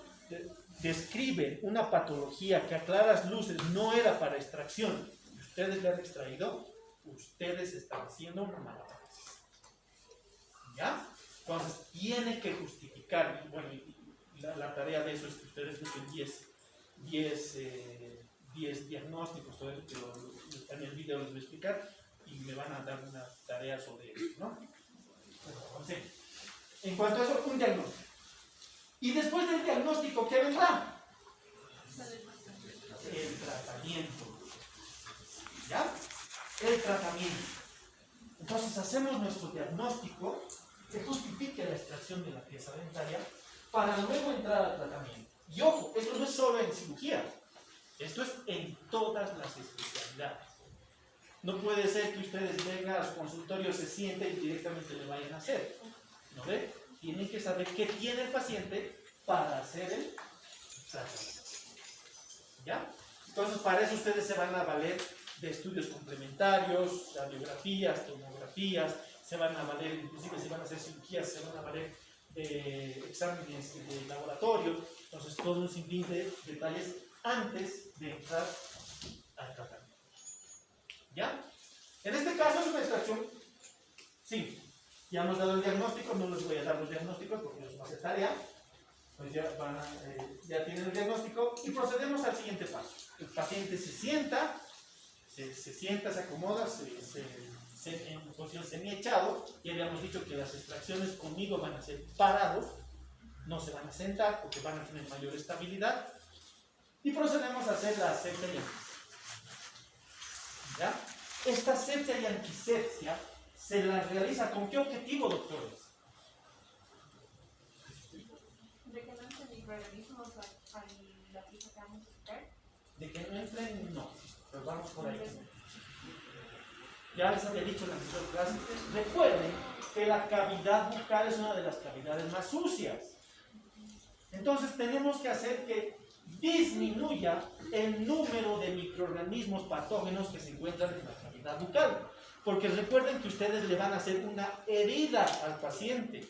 Speaker 1: describen una patología que a claras luces no era para extracción, y ustedes le han extraído, ustedes están haciendo una mala praxis. ¿Ya? Entonces, tiene que justificar, y bueno, la tarea de eso es que ustedes busquen 10 diagnósticos, todo eso que en el video les voy a explicar, y me van a dar una tarea sobre eso, ¿no? Entonces, en cuanto a eso, un diagnóstico. Y después del diagnóstico, ¿qué vendrá? El tratamiento. ¿Ya? El tratamiento. Entonces hacemos nuestro diagnóstico que justifique la extracción de la pieza dentaria para luego entrar al tratamiento. Y ojo, esto no es solo en cirugía, esto es en todas las especialidades. No puede ser que ustedes vengan a su consultorio, se sienten y directamente le vayan a hacer. ¿No ve? Tienen que saber qué tiene el paciente para hacer el tratamiento. ¿Ya? Entonces, para eso ustedes se van a valer de estudios complementarios, radiografías, tomografías, se van a valer, inclusive si van a hacer cirugías, se van a valer de exámenes de laboratorio. Entonces, todo un sinfín de detalles antes de entrar al tratamiento. ¿Ya? En este caso es una extracción simple. Ya hemos dado el diagnóstico, no les voy a dar los diagnósticos porque no es más de tarea. Pues ya tienen el diagnóstico y procedemos al siguiente paso. El paciente se sienta, se acomoda, en posición semi-echado. Ya habíamos dicho que las extracciones conmigo van a ser parados, no se van a sentar porque van a tener mayor estabilidad. Y procedemos a hacer la asepsia y antisepsia. ¿Ya? Esta asepsia y antisepsia se la realiza ¿con qué objetivo, doctores?
Speaker 2: ¿De que no entren microorganismos a la pieza que vamos a quitar?
Speaker 1: De que no entren, no. Pero vamos por ahí. Ya les había dicho en la anterior clase. Recuerden que la cavidad bucal es una de las cavidades más sucias. Entonces tenemos que hacer que disminuya el número de microorganismos patógenos que se encuentran en la cavidad bucal. Porque recuerden que ustedes le van a hacer una herida al paciente.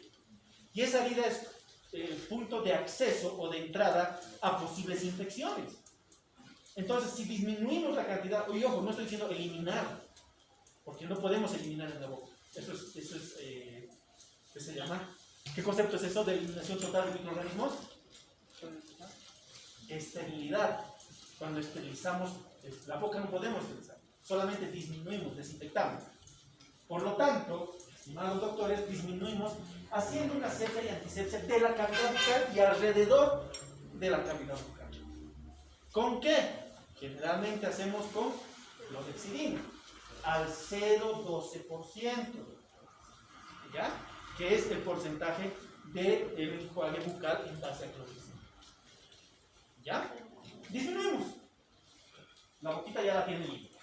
Speaker 1: Y esa herida es el punto de acceso o de entrada a posibles infecciones. Entonces, si disminuimos la cantidad, y ojo, no estoy diciendo eliminar, porque no podemos eliminar en la boca. Eso es ¿qué se llama? ¿Qué concepto es eso de eliminación total de microorganismos? Esterilidad. Cuando esterilizamos la boca no podemos esterilizar, solamente disminuimos, desinfectamos. Por lo tanto, estimados doctores, disminuimos haciendo una asepsia y antisepsia de la cavidad bucal y alrededor de la cavidad bucal. ¿Con qué? Generalmente hacemos con clorhexidina al 0,12%, ¿ya? Que es el porcentaje del enjuague bucal en base a clorhexidina. ¿Ya? Disminuimos. La boquita ya la tiene limpia.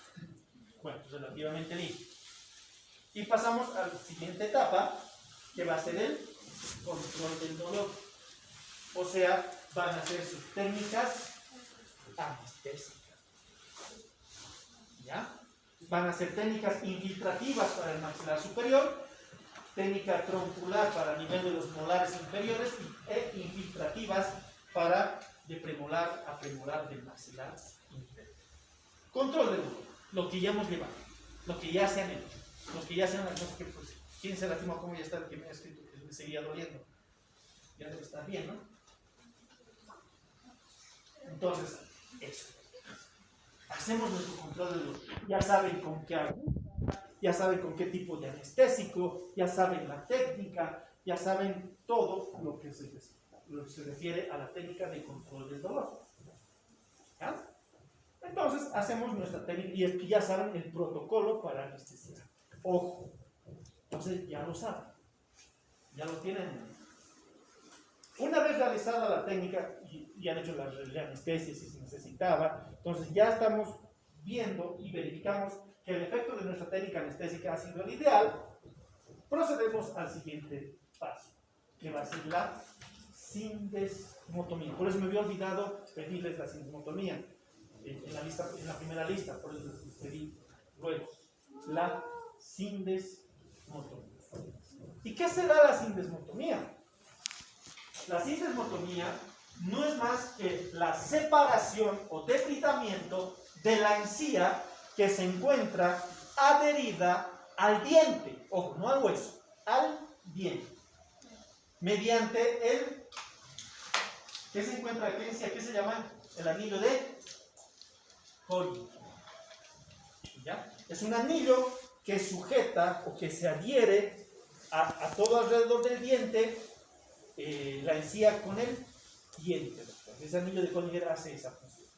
Speaker 1: Bueno, relativamente limpia. Y pasamos a la siguiente etapa, que va a ser el control del dolor. O sea, van a ser sus técnicas anestésicas. ¿Ya? Van a ser técnicas infiltrativas para el maxilar superior técnica troncular para nivel de los molares inferiores e infiltrativas para de premolar a premolar del maxilar inferior. Control de dolor, lo que ya hemos llevado, lo que ya se han hecho, lo que ya se han hecho, no sé qué, pues, ¿quién se lastimó? ¿Cómo ya está el que me ha escrito que me seguía doliendo? Ya debe estar bien, ¿no? Entonces, eso. Hacemos nuestro control de dolor. Ya saben con qué aguja, ya saben con qué tipo de anestésico, ya saben la técnica, ya saben todo lo que se refiere a la técnica de control del dolor. ¿Ya? Entonces, hacemos nuestra técnica y ya saben el protocolo para anestesiar. Ojo. Entonces, ya lo saben. Ya lo tienen. Una vez realizada la técnica y han hecho la anestesia si se necesitaba, entonces ya estamos viendo y verificamos que el efecto de nuestra técnica anestésica ha sido el ideal. Procedemos al siguiente paso, que va a ser la sindesmotomía. Por eso me había olvidado pedirles la sindesmotomía en la primera lista, por eso les pedí luego la sindesmotomía. ¿Y qué será la sindesmotomía? La sindesmotomía no es más que la separación o debridamiento de la encía que se encuentra adherida al diente, ojo, no al hueso, al diente, mediante el, ¿qué se encuentra aquí? ¿Qué se llama? El anillo de Colli. ¿Ya? Es un anillo que sujeta o que se adhiere a todo alrededor del diente, la encía con el diente. Ese anillo de Colli hace esa función.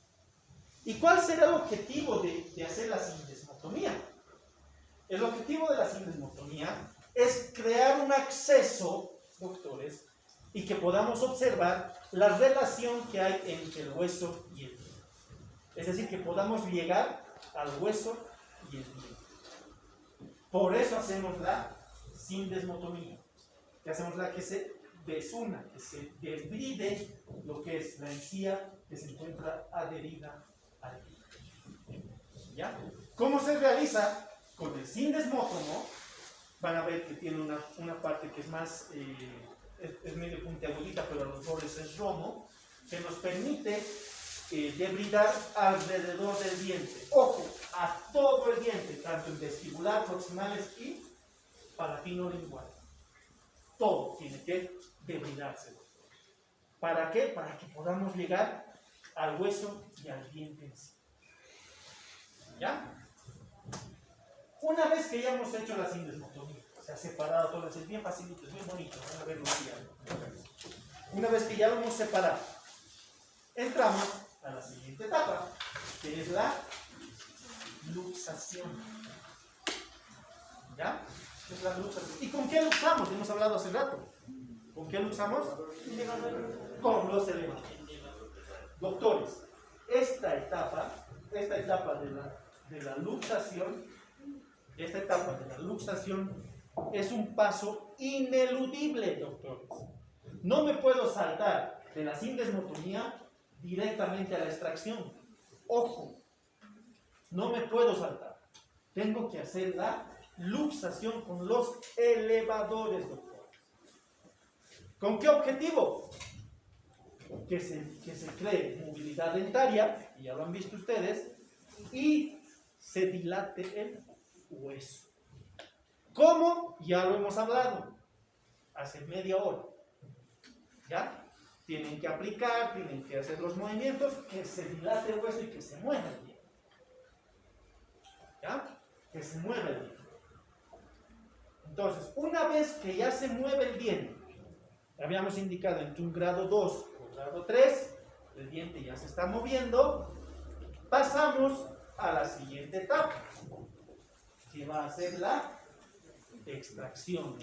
Speaker 1: ¿Y cuál será el objetivo de hacer la sindesmotomía? El objetivo de la sindesmotomía es crear un acceso, doctores, y que podamos observar la relación que hay entre el hueso y el diente. Es decir, que podamos llegar al hueso y el diente. Por eso hacemos la sindesmotomía, que hacemos la que se desuna, que se desbride lo que es la encía que se encuentra adherida al diente. ¿Ya? ¿Cómo se realiza? Con el sindesmótomo, van a ver que tiene una parte que es más, es medio puntiagudita, pero a los bordes es romo, que nos permite debridar alrededor del diente. Ojo, a todo el diente, tanto en vestibular, proximales y palatino-lingual. Todo tiene que debridarse. ¿Para qué? Para que podamos llegar al hueso y al diente en sí. ¿Ya? Una vez que ya hemos hecho la sindesmotomía, se ha separado todo, es bien facilito, es bien bonito, van a verlo ya. Una vez que ya lo hemos separado, entramos a la siguiente etapa, que es la luxación. ¿Ya? Es la luxación. ¿Y con qué luxamos? Hemos hablado hace rato. ¿Con qué luxamos? Con los elevadores. Doctores, esta etapa de la luxación, es un paso ineludible, doctores. No me puedo saltar de la sindesmotomía directamente a la extracción. Ojo, no me puedo saltar. Tengo que hacer la luxación con los elevadores, doctores. ¿Con qué objetivo? Que se cree movilidad dentaria, y ya lo han visto ustedes, y se dilate el hueso. ¿Cómo? Ya lo hemos hablado hace media hora. ¿Ya? Tienen que aplicar, tienen que hacer los movimientos, que se dilate el hueso y que se mueva el diente. ¿Ya? Que se mueva el diente. Entonces, una vez que ya se mueve el diente, habíamos indicado entre un grado 2 o grado 3, el diente ya se está moviendo, pasamos a la siguiente etapa, que va a ser la extracción.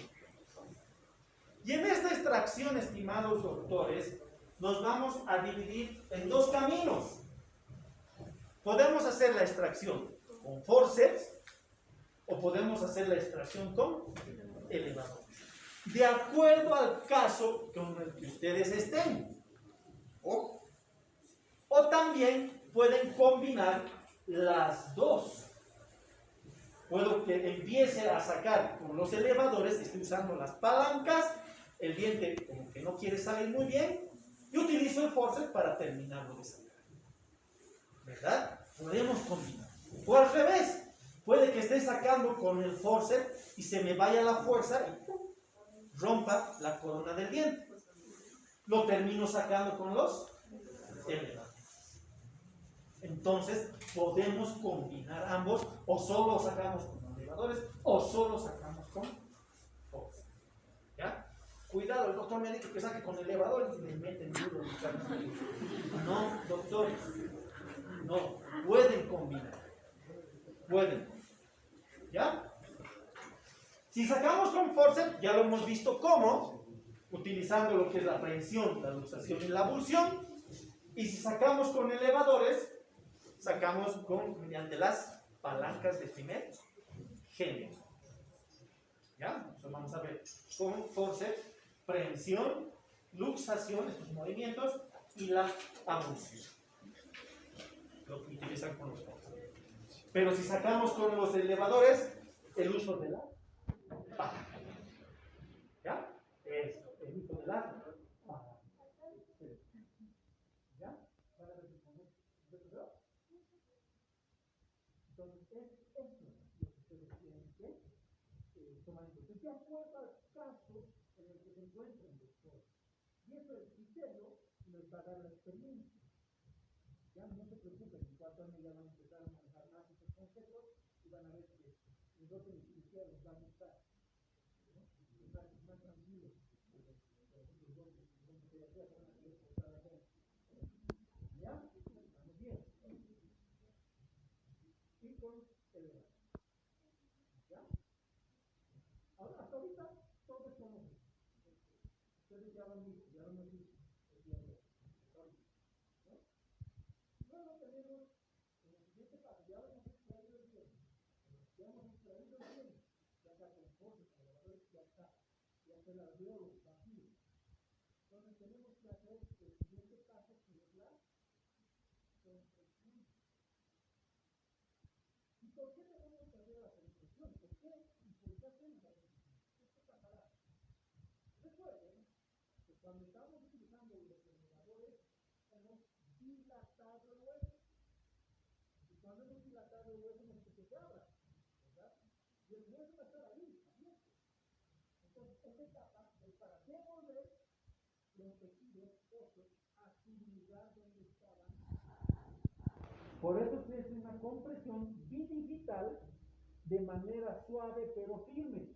Speaker 1: Y en esta extracción, estimados doctores, nos vamos a dividir en dos caminos. Podemos hacer la extracción con forceps o podemos hacer la extracción con elevador, de acuerdo al caso con el que ustedes estén. O también pueden combinar las dos. Puedo que empiece a sacar con los elevadores, estoy usando las palancas, el diente como que no quiere salir muy bien, y utilizo el forceps para terminarlo de sacar. ¿Verdad? Podemos combinar. O al revés, puede que esté sacando con el forceps y se me vaya la fuerza y ¡pum!, rompa la corona del diente. Lo termino sacando con los elevadores. Entonces, podemos combinar ambos, o solo sacamos con elevadores, o solo sacamos con forceps. ¿Ya? Cuidado, el doctor me ha dicho que saque con elevadores y me meten duro en el carne. No, doctor. No, pueden combinar. Pueden. ¿Ya? Si sacamos con forceps, ya lo hemos visto cómo, utilizando lo que es la aprehensión, la luxación y la abulsión. Y si sacamos con elevadores, sacamos mediante las palancas de primer género. ¿Ya? Entonces vamos a ver con forceps, prehensión, luxación, estos movimientos, y la abulsión. Lo que utilizan con los forceps. Pero si sacamos con los elevadores, el uso de la palanca. ¿Ya? Esto, el uso de la palanca. ¿Ya? Entonces, es esto lo que ustedes tienen que tomar en cuenta. De acuerdo al caso en el que se encuentra el doctor. Y eso es criterio les va a dar la experiencia. Ya no se preocupen, en 4 años ya van a empezar a manejar más estos conceptos y van a ver que los otros iniciales les va a gustar. ¿No? Más tranquilos. ¿Ya? Estamos bien. Y con el ¿ya? Ahora, hasta ahorita, todos conocen. Ustedes ya lo han visto, ya lo hemos visto. Luego tenemos en el siguiente paso, ya lo hemos extraído el bien. Ya hemos extraído el bien. Ya está con forceps, ya está. Ya está el alveolo vacío. Entonces tenemos que hacer el siguiente paso, que es la compresión. ¿Y por qué tenemos que hacer la compresión? ¿Por qué? ¿Y por qué hacemos la compresión? ¿Qué pasará? Recuerden que cuando estamos utilizando los elevadores, hemos dilatado el hueso. Y cuando hemos dilatado el hueso, hemos hecho que se abra, ¿verdad? Y el hueso va a estar ahí, abierto. Entonces, esta etapa es para devolver los tejidos óseos a su lugar donde estaban. Por eso se hace una compresión bidigital de manera suave pero firme.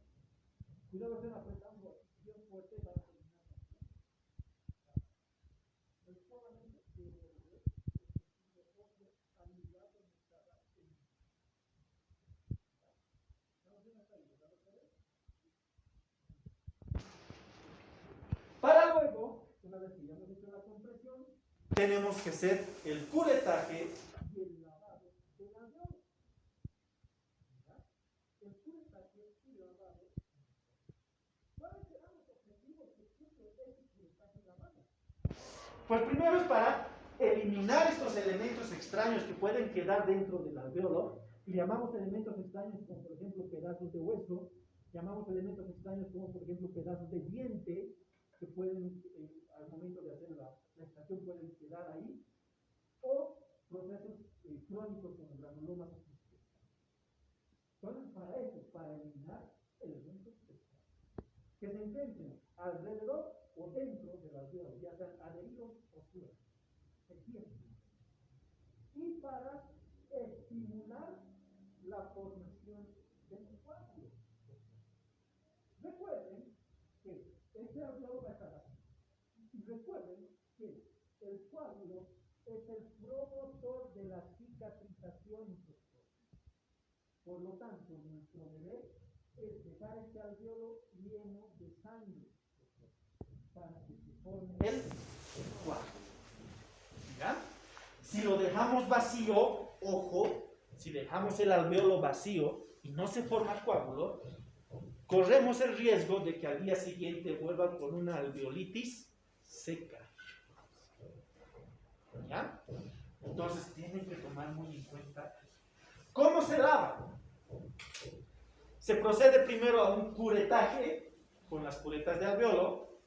Speaker 1: Cuidado, estén apretando bien fuerte para terminar. Es solamente devolver los tejidos óseos al lugar donde estaba el. ¿Estamos bien hasta ahí, verdad, ustedes? Para luego, una vez que ya hemos hecho la compresión, tenemos que hacer el curetaje y el lavado del alveolo. El curetaje y el lavado. ¿Cuáles serán los objetivos que cumple ese curetaje y lavado? Pues primero es para eliminar estos elementos extraños que pueden quedar dentro del alveolo, y llamamos elementos extraños como por ejemplo pedazos de hueso, llamamos elementos extraños como por ejemplo pedazos de diente, que pueden, al momento de hacer la extracción, pueden quedar ahí, o procesos crónicos como granulomas. Entonces, para eso, para eliminar elementos extraños que se encuentren alrededor o dentro de las alveolo, ya sean adheridos o fuera, se pierden. Y para estimular la formación del coágulo. Recuerden que este alveolo va a estar así. Y recuerden que el coágulo es el promotor de la cicatrización. Por lo tanto, nuestro deber es dejar este alveolo lleno de sangre para que se forme el coágulo. ¿Ya? Si lo dejamos vacío, ojo, si dejamos el alveolo vacío y no se forma coágulo, corremos el riesgo de que al día siguiente vuelvan con una alveolitis seca. ¿Ya? Entonces tienen que tomar muy en cuenta cómo se lava. Se procede primero a un curetaje con las curetas de alveolo.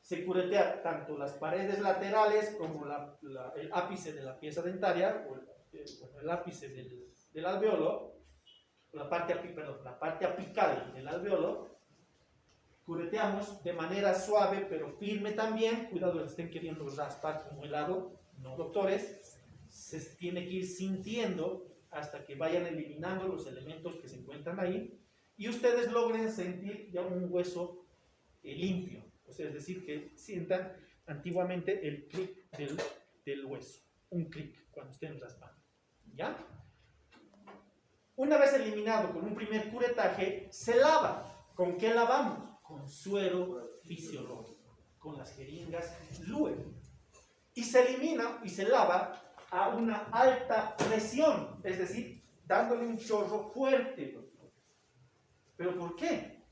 Speaker 1: Se curetea tanto las paredes laterales como el ápice de la pieza dentaria, o el ápice del alveolo, la parte apical del alveolo. Cureteamos de manera suave pero firme también. Cuidado, no estén queriendo raspar como helado, no, doctores. Se tiene que ir sintiendo hasta que vayan eliminando los elementos que se encuentran ahí y ustedes logren sentir ya un hueso limpio. O sea, es decir, que sientan antiguamente el clic del hueso. Un clic cuando estén raspando. ¿Ya? Una vez eliminado con un primer curetaje, se lava. ¿Con qué lavamos? Con suero fisiológico, con las jeringas Luer. Y se elimina y se lava a una alta presión, es decir, dándole un chorro fuerte. ¿Pero por qué?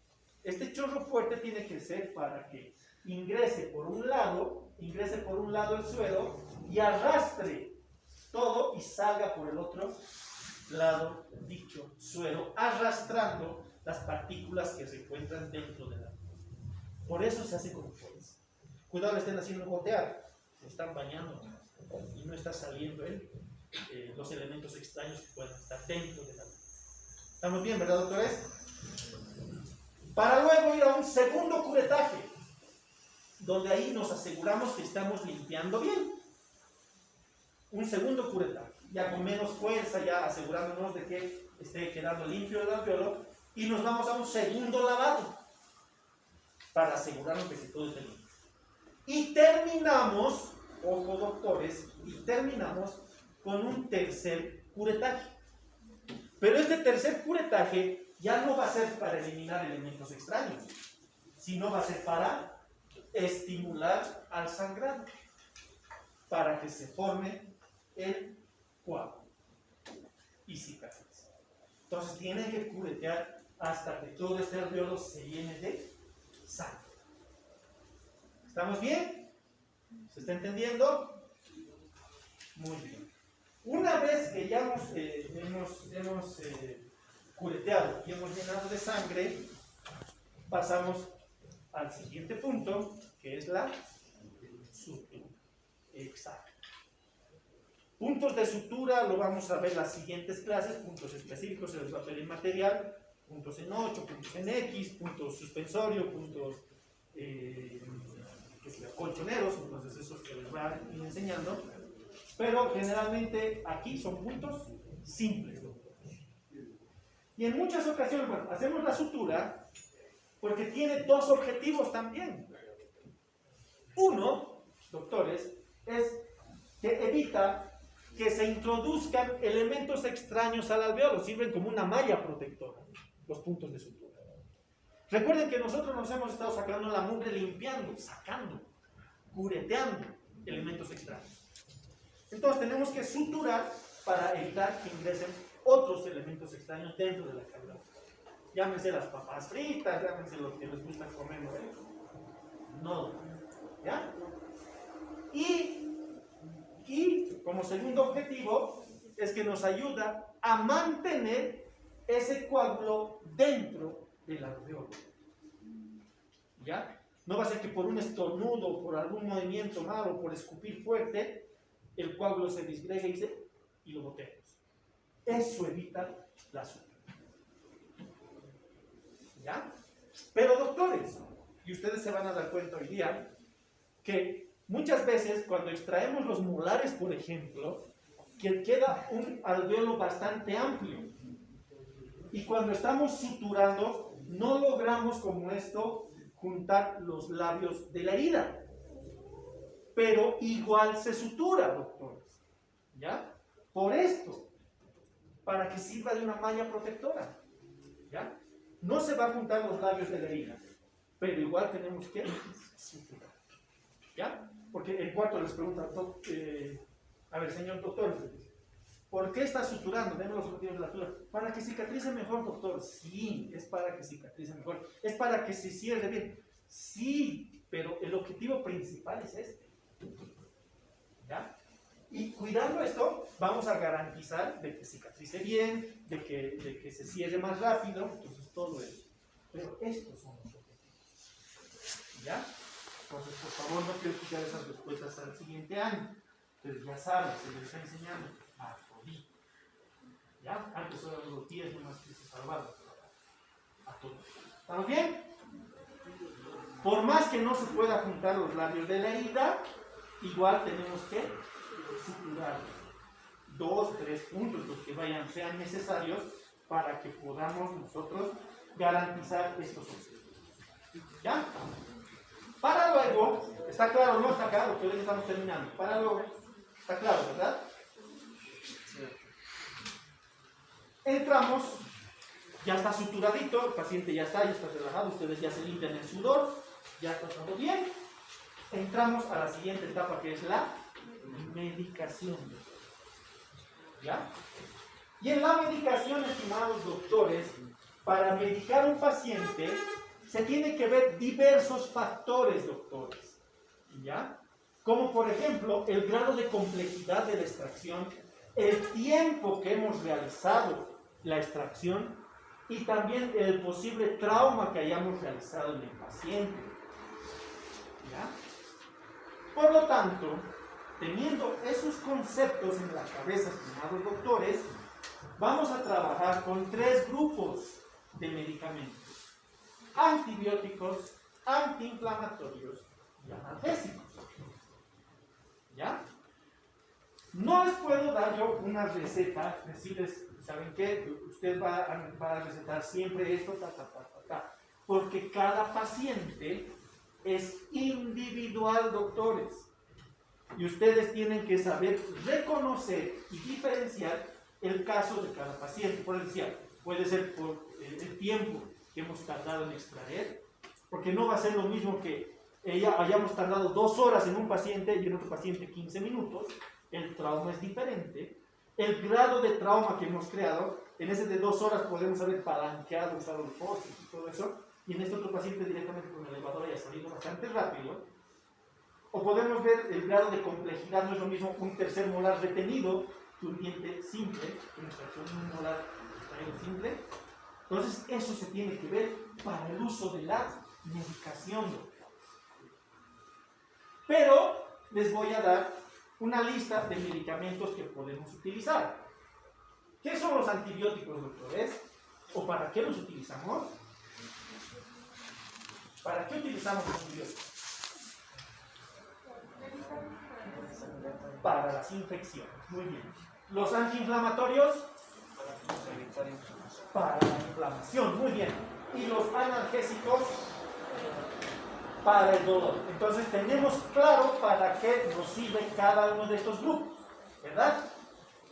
Speaker 1: Este chorro fuerte tiene que ser para que ingrese por un lado el suero y arrastre todo y salga por el otro lado dicho suero, arrastrando las partículas que se encuentran dentro de la piel. Por eso se hace con fuerza. Cuidado, le estén haciendo gotear, se están bañando y no está saliendo los elementos extraños que pueden estar dentro de la piel. ¿Estamos bien, verdad, doctores? Para luego ir a un segundo curetaje, donde ahí nos aseguramos que estamos limpiando bien. Un segundo curetaje, ya con menos fuerza, ya asegurándonos de que esté quedando limpio el alveolo, y nos vamos a un segundo lavado para asegurarnos de que todo esté limpio. Y terminamos, ojo doctores, y terminamos con un tercer curetaje. Pero este tercer curetaje ya no va a ser para eliminar elementos extraños, sino va a ser para estimular al sangrado, para que se forme el coágulo y cicatriz. Entonces tienen que curetear hasta que todo este alveolo se llene de sangre. ¿Estamos bien? ¿Se está entendiendo? Muy bien. Una vez que ya hemos cureteado y hemos llenado de sangre, pasamos al siguiente punto, que es la sutura. Exacto. Puntos de sutura lo vamos a ver en las siguientes clases, puntos específicos se les va a pedir material, puntos en 8, puntos en X, puntos suspensorios, puntos colchoneros, entonces esos que les va a ir enseñando. Pero generalmente aquí son puntos simples. Y en muchas ocasiones, bueno, hacemos la sutura porque tiene dos objetivos también. Uno, doctores, es que evita que se introduzcan elementos extraños al alveolo, sirven como una malla protectora, los puntos de sutura. Recuerden que nosotros nos hemos estado sacando la mugre, limpiando, sacando, cureteando elementos extraños. Entonces tenemos que suturar para evitar que ingresen otros elementos extraños dentro de la cavidad. Llámense las papas fritas, llámense lo que les gusta comer, ¿no? ¿Ya? Y como segundo objetivo es que nos ayuda a mantener ese coágulo dentro del alveolo. ¿Ya? No va a ser que por un estornudo, por algún movimiento malo, por escupir fuerte, el coágulo se disgregue y lo botemos. Eso evita la sutura. ¿Ya? Pero doctores, y ustedes se van a dar cuenta hoy día, que muchas veces cuando extraemos los molares, por ejemplo, que queda un alveolo bastante amplio. Y cuando estamos suturando, no logramos como esto juntar los labios de la herida. Pero igual se sutura, doctores. ¿Ya? Por esto, para que sirva de una malla protectora. ¿Ya? No se va a juntar los labios de la herida, pero igual tenemos que suturar. ¿Ya? Porque el cuarto les pregunta, a ver, señor doctor, ¿por qué está suturando? Deme los motivos de la sutura. Para que cicatrice mejor, doctor. Sí, es para que cicatrice mejor. Es para que se cierre bien. Sí, pero el objetivo principal es este. ¿Ya? Y cuidando esto, vamos a garantizar de que cicatrice bien, de que se cierre más rápido, entonces todo eso. Pero estos son los objetivos. ¿Ya? Entonces, por favor, no quiero escuchar esas respuestas al siguiente año. Entonces, ya saben, se les está enseñando a todito. ¿Ya? Antes solo los 10 nomás que se salvaron. A todos. ¿Estamos bien? Por más que no se pueda juntar los labios de la herida, igual tenemos que suturar 2, 3 puntos, los que sean necesarios para que podamos nosotros garantizar estos objetivos. ¿Ya? Para luego, ¿está claro? No está claro, que hoy estamos terminando. Para luego, ¿está claro, verdad? Entramos, ya está suturadito, el paciente ya está relajado, ustedes ya se limpian el sudor, ya está todo bien. Entramos a la siguiente etapa, que es la medicación. ¿Ya? Y en la medicación, estimados doctores, para medicar a un paciente se tiene que ver diversos factores, doctores. ¿Ya? Como por ejemplo, el grado de complejidad de la extracción, el tiempo que hemos realizado la extracción y también el posible trauma que hayamos realizado en el paciente. ¿Ya? Por lo tanto, teniendo esos conceptos en la cabeza, estimados doctores, vamos a trabajar con 3 grupos de medicamentos: antibióticos, antiinflamatorios y analgésicos. ¿Ya? No les puedo dar yo una receta, decirles, ¿saben qué? Usted va a recetar siempre esto, porque cada paciente es individual, doctores. Y ustedes tienen que saber reconocer y diferenciar el caso de cada paciente. Por decir, puede ser por el tiempo que hemos tardado en extraer, porque no va a ser lo mismo que hayamos tardado 2 horas en un paciente y en otro paciente 15 minutos. El trauma es diferente. El grado de trauma que hemos creado, en ese de 2 horas podemos haber palanqueado, usado los postes y todo eso, y en este otro paciente directamente con el elevador haya salido bastante rápido. O podemos ver el grado de complejidad, no es lo mismo un tercer molar retenido que un diente simple, una extracción de un molar extraído simple. Entonces eso se tiene que ver para el uso de la medicación. Pero les voy a dar una lista de medicamentos que podemos utilizar. ¿Qué son los antibióticos, doctores? ¿O para qué los utilizamos? ¿Para qué utilizamos los antibióticos? Para las infecciones. Muy bien. Los antiinflamatorios, para la inflamación. Muy bien. Y los analgésicos, para el dolor. Entonces tenemos claro para qué nos sirve cada uno de estos grupos, ¿verdad?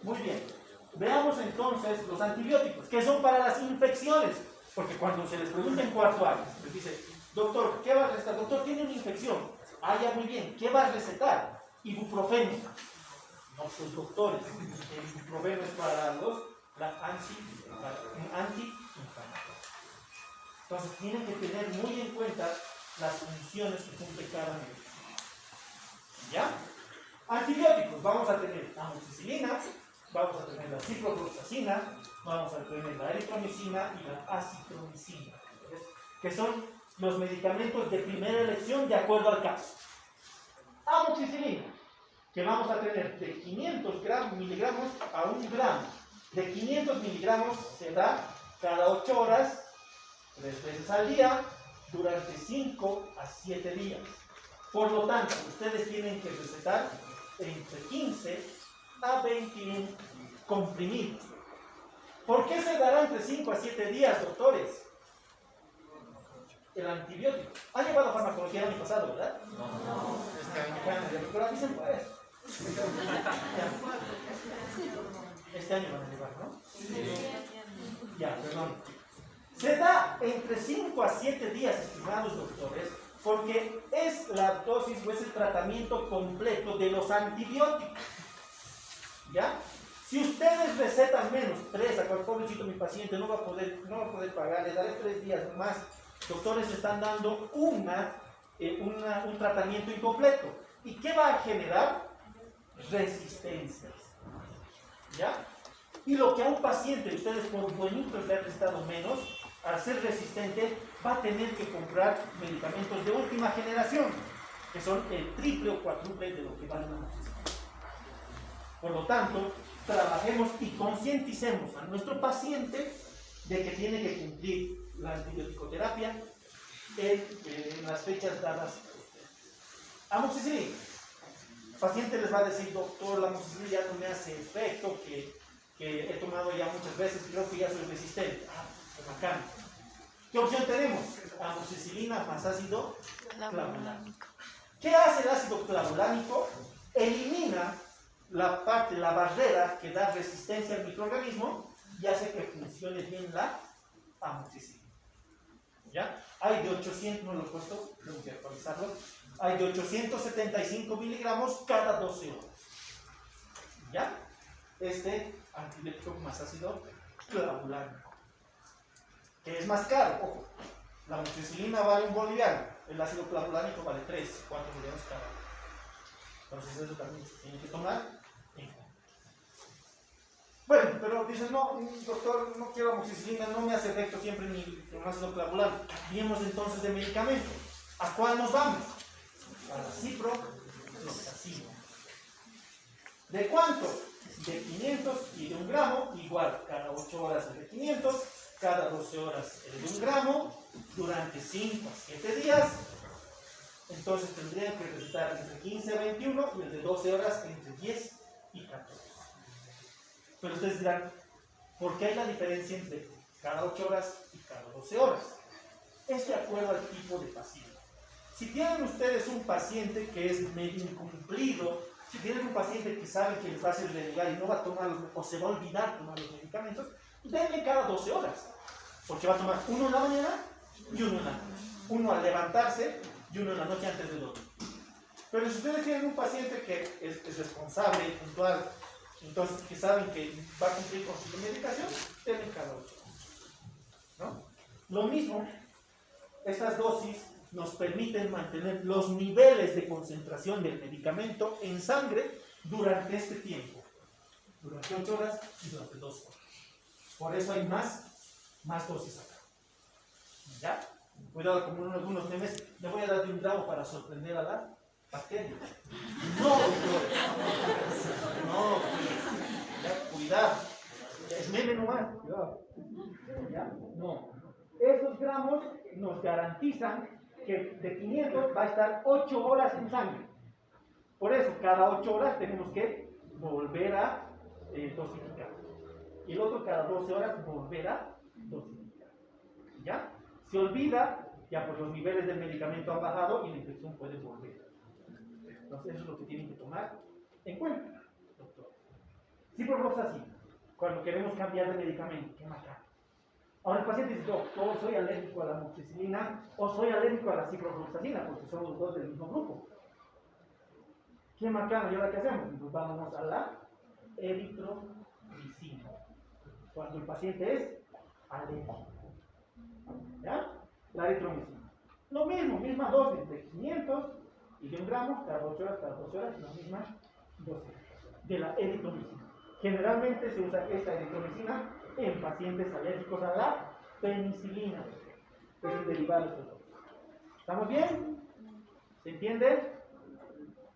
Speaker 1: Muy bien. Veamos entonces los antibióticos, que son para las infecciones. Porque cuando se les pregunta en cuarto año, les dice, doctor, ¿qué va a recetar? Doctor, tiene una infección. Ah, ya, muy bien. ¿Qué va a recetar? Ibuprofeno. No, los doctores. El ibuprofeno es para los antiinflamatorios. Entonces tienen que tener muy en cuenta las funciones que cumple cada medicamento. ¿Ya? Antibióticos. Vamos a tener amoxicilina, vamos a tener la ciprofloxacina, vamos a tener la eritromicina y la acitromicina, que son los medicamentos de primera elección de acuerdo al caso. Amoxicilina, que vamos a tener de 500 miligramos a 1 gramo. De 500 miligramos se da cada 8 horas, 3 veces al día, durante 5 a 7 días. Por lo tanto, ustedes tienen que recetar entre 15 a 21 comprimidos. ¿Por qué se dará entre 5 a 7 días, doctores? El antibiótico. ¿Han llevado farmacología el año pasado, verdad? No. Pero dicen pues. Este año van a llevar, ¿no? Sí. Ya, perdón. Se da entre 5 a 7 días, estimados doctores, porque es la dosis o es el tratamiento completo de los antibióticos. ¿Ya? Si ustedes recetan menos, 3 a 4, pobrecito mi paciente no va a poder pagar, le daré 3 días más. Doctores están dando un tratamiento incompleto. ¿Y qué va a generar? resistencias. ¿Ya? Y lo que a un paciente, ustedes por bonitos le han estado menos, al ser resistente, va a tener que comprar medicamentos de última generación, que son el triple o cuádruple de lo que vale una amoxicilina. Por lo tanto, trabajemos y concienticemos a nuestro paciente de que tiene que cumplir la antibiótico-terapia en las fechas dadas. Amoxicilina. El paciente les va a decir, doctor, la amoxicilina ya no me hace efecto, que he tomado ya muchas veces, creo que ya soy resistente. Ah, qué bacán. ¿Qué opción tenemos? Amoxicilina más ácido clavulánico. ¿Qué hace el ácido clavulánico? Elimina la barrera que da resistencia al microorganismo y hace que funcione bien la amoxicilina. ¿Ya? Hay de 800, no lo he puesto, tengo que actualizarlo. Hay de 875 miligramos cada 12 horas. ¿Ya? Este antibiótico más ácido clavulánico, que es más caro. Ojo, la amoxicilina vale un boliviano, el ácido clavulánico vale 3, 4 bolivianos cada uno. Entonces eso también se tiene que tomar en cuenta. Bueno, pero dicen, no, doctor, no quiero amoxicilina, no me hace efecto siempre ni el ácido clavulánico. Cambiemos entonces de medicamento. ¿A cuál nos vamos? A la ciprofloxacina. ¿De cuánto? De 500 y de 1 gramo, igual, cada 8 horas el de 500, cada 12 horas el de 1 gramo, durante 5 a 7 días. Entonces tendrían que recetar entre 15 a 21 y el de 12 horas entre 10 y 14. Pero ustedes dirán, ¿por qué hay la diferencia entre cada 8 horas y cada 12 horas? Es de acuerdo al tipo de paciente. Si tienen ustedes un paciente que es medio incumplido, si tienen un paciente que sabe que les va a hacer renegar y no va a tomar o se va a olvidar tomar los medicamentos, denle cada 12 horas. Porque va a tomar uno en la mañana y uno en la noche. Uno al levantarse y uno en la noche antes de dormir. Pero si ustedes tienen un paciente que es responsable, puntual, entonces que saben que va a cumplir con su medicación, denle cada 8 horas. ¿No? Lo mismo, estas dosis nos permiten mantener los niveles de concentración del medicamento en sangre durante este tiempo, durante 8 horas y durante 12 horas. Por eso hay más dosis acá. ¿Ya? Cuidado, como en algunos memes, le voy a dar de un gramo para sorprender a la bacteria. No, doctor. No, ya, cuidado. Es meme nomás. Cuidado. ¿Ya? No. Esos gramos nos garantizan que de 500 va a estar 8 horas en sangre. Por eso, cada 8 horas tenemos que volver a dosificar. Y el otro, cada 12 horas, volver a dosificar. ¿Ya? Se olvida, ya pues los niveles del medicamento han bajado y la infección puede volver. Entonces, eso es lo que tienen que tomar en cuenta, doctor. Ciprofloxacina, cuando queremos cambiar de medicamento, qué macana. Ahora el paciente dice, doctor, soy alérgico a la amoxicilina o soy alérgico a la ciprofloxacina, porque son los dos del mismo grupo. ¿Qué macana? ¿Y ahora qué hacemos? Pues vamos a la eritromicina, cuando el paciente es alérgico. ¿Ya? La eritromicina. Lo mismo, misma dosis de 500 y de 1 gramo, cada 8 horas, cada 12 horas, la misma dosis de la eritromicina. Generalmente se usa esta eritromicina en pacientes alérgicos a la penicilina, que es el derivado de estos dos. ¿Estamos bien? ¿Se entiende?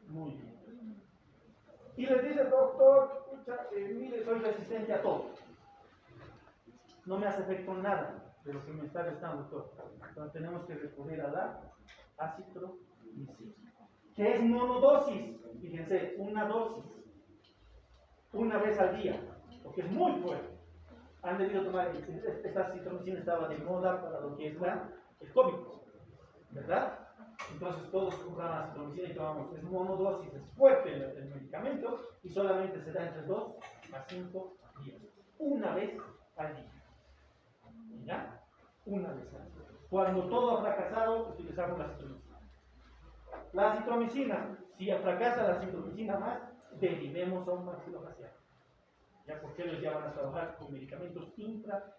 Speaker 1: Muy bien. Y les dice, doctor, mire, soy resistente a todo. No me hace efecto nada de lo que me está restando, doctor. Entonces tenemos que recurrir a la acitromicina, que es monodosis. Fíjense, una dosis, una vez al día, porque es muy fuerte. Han debido tomar, esta acitromicina estaba de moda para lo que es el COVID, ¿verdad? Entonces todos compraban acitromicina y tomamos, es monodosis, es fuerte el medicamento y solamente se da entre 2 a 5 días, una vez al día. ¿Ya? Una vez al día. Cuando todo ha fracasado, utilizamos la acitromicina. La acitromicina, si fracasa la acitromicina más, derivemos a un maxilofacial. ¿Ya? Porque ellos ya van a trabajar con medicamentos intravenosos.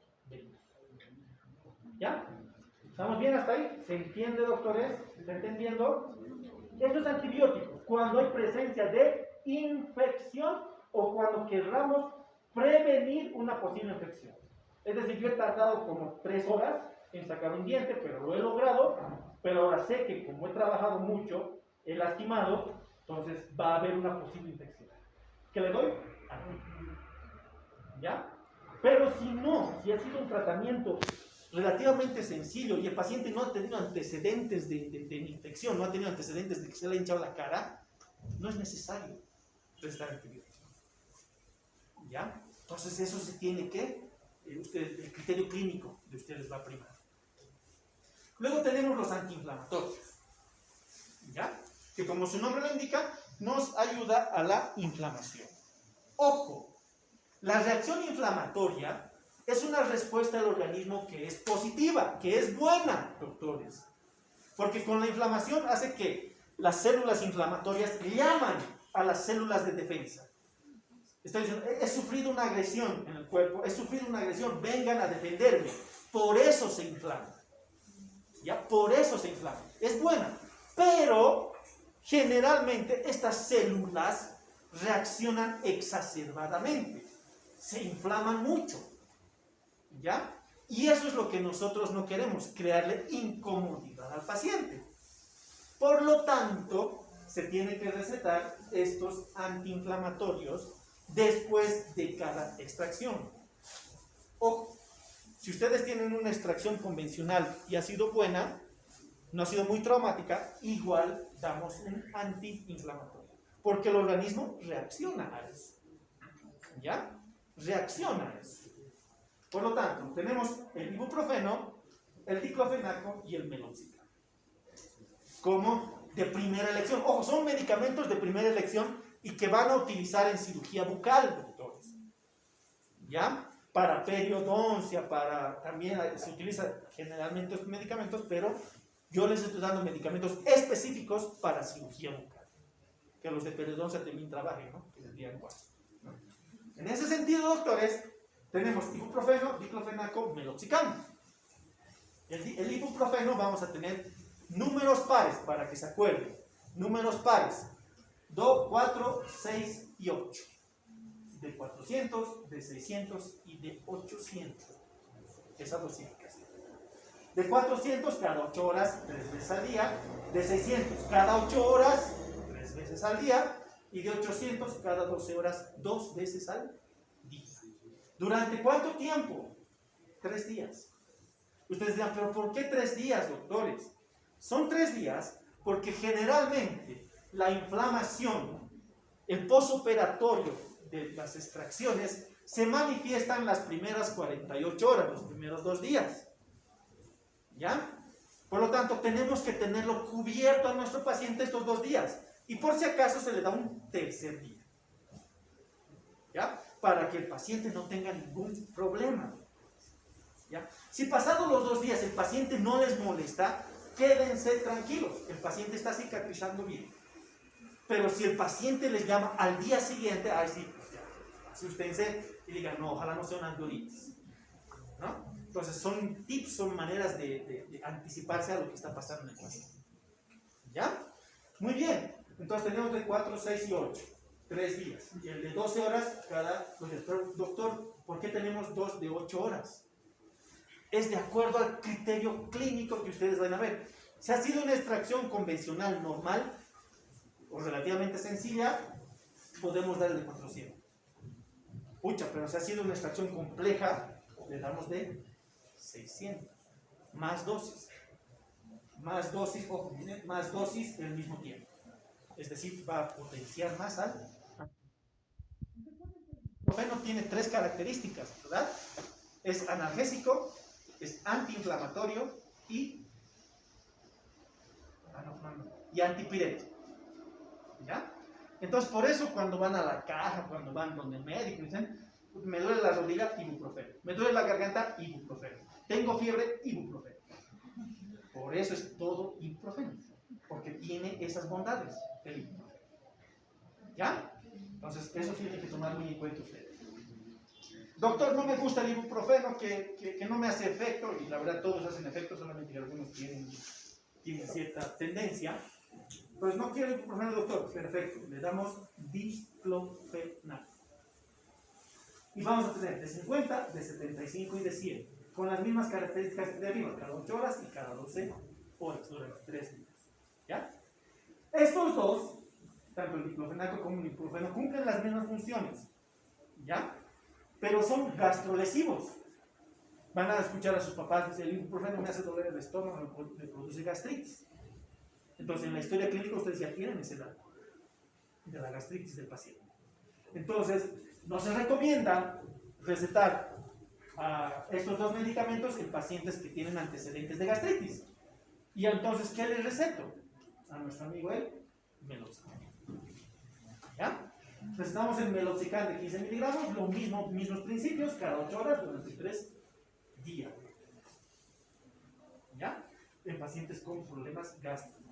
Speaker 1: ¿Ya? ¿Estamos bien hasta ahí? ¿Se entiende, doctores? ¿Se está entendiendo? Estos antibióticos, cuando hay presencia de infección o cuando querramos prevenir una posible infección. Es decir, yo he tardado como 3 horas en sacar un diente, pero lo he logrado, pero ahora sé que como he trabajado mucho, he lastimado, entonces va a haber una posible infección. ¿Qué le doy? ¿Ya? Pero si no, si ha sido un tratamiento relativamente sencillo y el paciente no ha tenido antecedentes de infección, no ha tenido antecedentes de que se le ha hinchado la cara, no es necesario prestar antibiótico. ¿Ya? Entonces eso se tiene que, el criterio clínico de ustedes va a primar. Luego tenemos los antiinflamatorios, ¿ya? Que como su nombre lo indica, nos ayuda a la inflamación. Ojo, la reacción inflamatoria es una respuesta del organismo que es positiva, que es buena, doctores. Porque con la inflamación hace que las células inflamatorias llaman a las células de defensa. Estoy diciendo, he sufrido una agresión en el cuerpo, he sufrido una agresión, vengan a defenderme. Por eso se inflama. ¿Ya? Por eso se inflama. Es buena. Pero generalmente estas células reaccionan exacerbadamente. Se inflaman mucho. ¿Ya? Y eso es lo que nosotros no queremos, crearle incomodidad al paciente. Por lo tanto, se tiene que recetar estos antiinflamatorios después de cada extracción. Ojo, si ustedes tienen una extracción convencional y ha sido buena, no ha sido muy traumática, igual damos un antiinflamatorio, porque el organismo reacciona a eso. ¿Ya? Reacciona a eso. Por lo tanto, tenemos el ibuprofeno, el diclofenaco y el meloxicam como de primera elección. Ojo, son medicamentos de primera elección y que van a utilizar en cirugía bucal, doctores. ¿Ya? Para periodoncia, también se utilizan generalmente estos medicamentos, pero yo les estoy dando medicamentos específicos para cirugía bucal. Que los de periodoncia también trabajen, ¿no? Que serían 4. ¿No? En ese sentido, doctores, tenemos ibuprofeno, diclofenaco, meloxicam. El ibuprofeno vamos a tener números pares para que se acuerden. Números pares. 2, 4, 6 y 8. De 400, de 600 y de 800. Esas dos indicaciones. De 400 cada 8 horas, 3 veces al día. De 600 cada 8 horas, 3 veces al día. Y de 800 cada 12 horas, 2 veces al día. ¿Durante cuánto tiempo? 3 días. Ustedes dirán, ¿pero por qué 3 días, doctores? Son 3 días porque generalmente la inflamación, el posoperatorio de las extracciones, se manifiesta en las primeras 48 horas, los primeros 2 días. ¿Ya? Por lo tanto, tenemos que tenerlo cubierto a nuestro paciente estos 2 días. Y por si acaso se le da un tercer día. ¿Ya? Para que el paciente no tenga ningún problema. ¿Ya? Si pasados los 2 días el paciente no les molesta, quédense tranquilos, el paciente está cicatrizando bien. Pero si el paciente les llama al día siguiente, ay sí, pues ya, asústense y digan, no, ojalá no sea una angiolitis. ¿No? Entonces son tips, son maneras de anticiparse a lo que está pasando en el paciente. ¿Ya? Muy bien, entonces tenemos de 4, 6 y 8. 3 días. Y el de 12 horas cada 2 días. Pero, doctor, ¿por qué tenemos 2 de 8 horas? Es de acuerdo al criterio clínico que ustedes van a ver. Si ha sido una extracción convencional normal o relativamente sencilla, podemos dar el de 400. Pucha, pero si ha sido una extracción compleja, le damos de 600. Más dosis. Más dosis, ojo, más dosis en el mismo tiempo. Es decir, va a potenciar más al... El ibuprofeno tiene 3 características, ¿verdad? Es analgésico, es antiinflamatorio y antipirético. ¿Ya? Entonces, por eso cuando van a la caja, cuando van donde el médico, dicen, me duele la rodilla, ibuprofeno. Me duele la garganta, ibuprofeno. Tengo fiebre, ibuprofeno. Por eso es todo ibuprofeno, porque tiene esas bondades el ibuprofeno. ¿Ya? Entonces, eso tiene que tomar muy en cuenta ustedes. Doctor, no me gusta el ibuprofeno, que no me hace efecto, y la verdad todos hacen efecto, solamente que algunos tienen cierta tendencia. Pues no quiero ibuprofeno, doctor. Perfecto, le damos diclofenac. Y vamos a tener de 50, de 75 y de 100, con las mismas características que de arriba, cada 8 horas y cada 12 horas durante 3 días. ¿Ya? Estos dos, tanto el diclofenaco como el ibuprofeno, cumplen las mismas funciones. ¿Ya? Pero son gastrolesivos. Van a escuchar a sus papás decir: el ibuprofeno me hace doler el estómago, me produce gastritis. Entonces, en la historia clínica ustedes ya tienen ese dato de la gastritis del paciente. Entonces, no se recomienda recetar estos dos medicamentos en pacientes que tienen antecedentes de gastritis. Y entonces, ¿qué les receto? A nuestro amigo el meloxicam. ¿Ya? Recetamos el meloxicam de 15 miligramos, lo mismo, mismos principios, cada 8 horas durante 3 días. ¿Ya? En pacientes con problemas gástricos.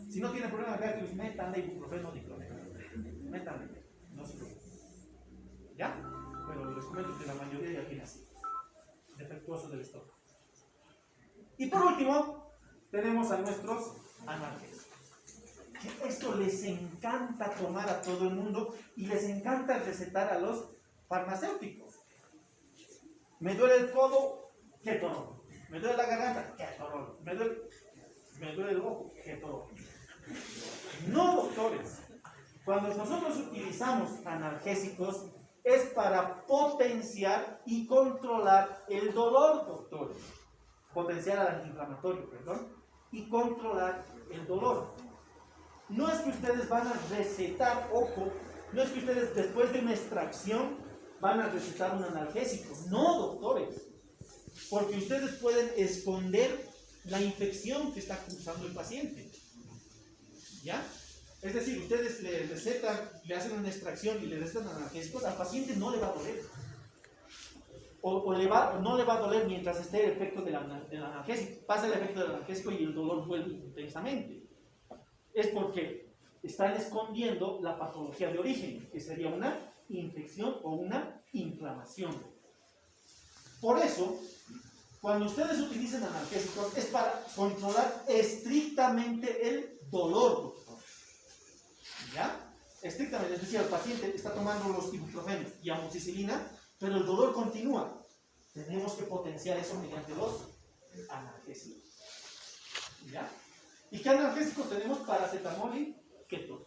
Speaker 1: Si no tienen problemas gástricos, métanle ibuprofeno, diclofenac. Métanle, no se preocupen. ¿Ya? Pero les comento que la mayoría ya tiene así, defectuoso del estómago. Y por último, tenemos a nuestros analgésicos. Que esto les encanta tomar a todo el mundo y les encanta recetar a los farmacéuticos. Me duele el codo, ketorol. Me duele la garganta, ketorol. Me duele el ojo, ketorol. No, doctores. Cuando nosotros utilizamos analgésicos es para potenciar y controlar el dolor, doctores. Potenciar al antiinflamatorio, perdón, y controlar el dolor. No es que ustedes van a recetar, ojo, no es que ustedes después de una extracción van a recetar un analgésico. No, doctores, porque ustedes pueden esconder la infección que está causando el paciente. ¿Ya? Es decir, ustedes le recetan, le hacen una extracción y le recetan analgésicos, al paciente no le va a doler. No le va a doler mientras esté el efecto del analgésico. Pasa el efecto del analgésico y el dolor vuelve intensamente. Es porque están escondiendo la patología de origen, que sería una infección o una inflamación. Por eso, cuando ustedes utilicen analgésicos, es para controlar estrictamente el dolor, doctor. ¿Ya? Estrictamente, es decir, el paciente está tomando los ibuprofenos y amoxicilina, pero el dolor continúa. Tenemos que potenciar eso mediante los analgésicos. ¿Ya? ¿Y qué analgésicos tenemos? Paracetamol y ketorol,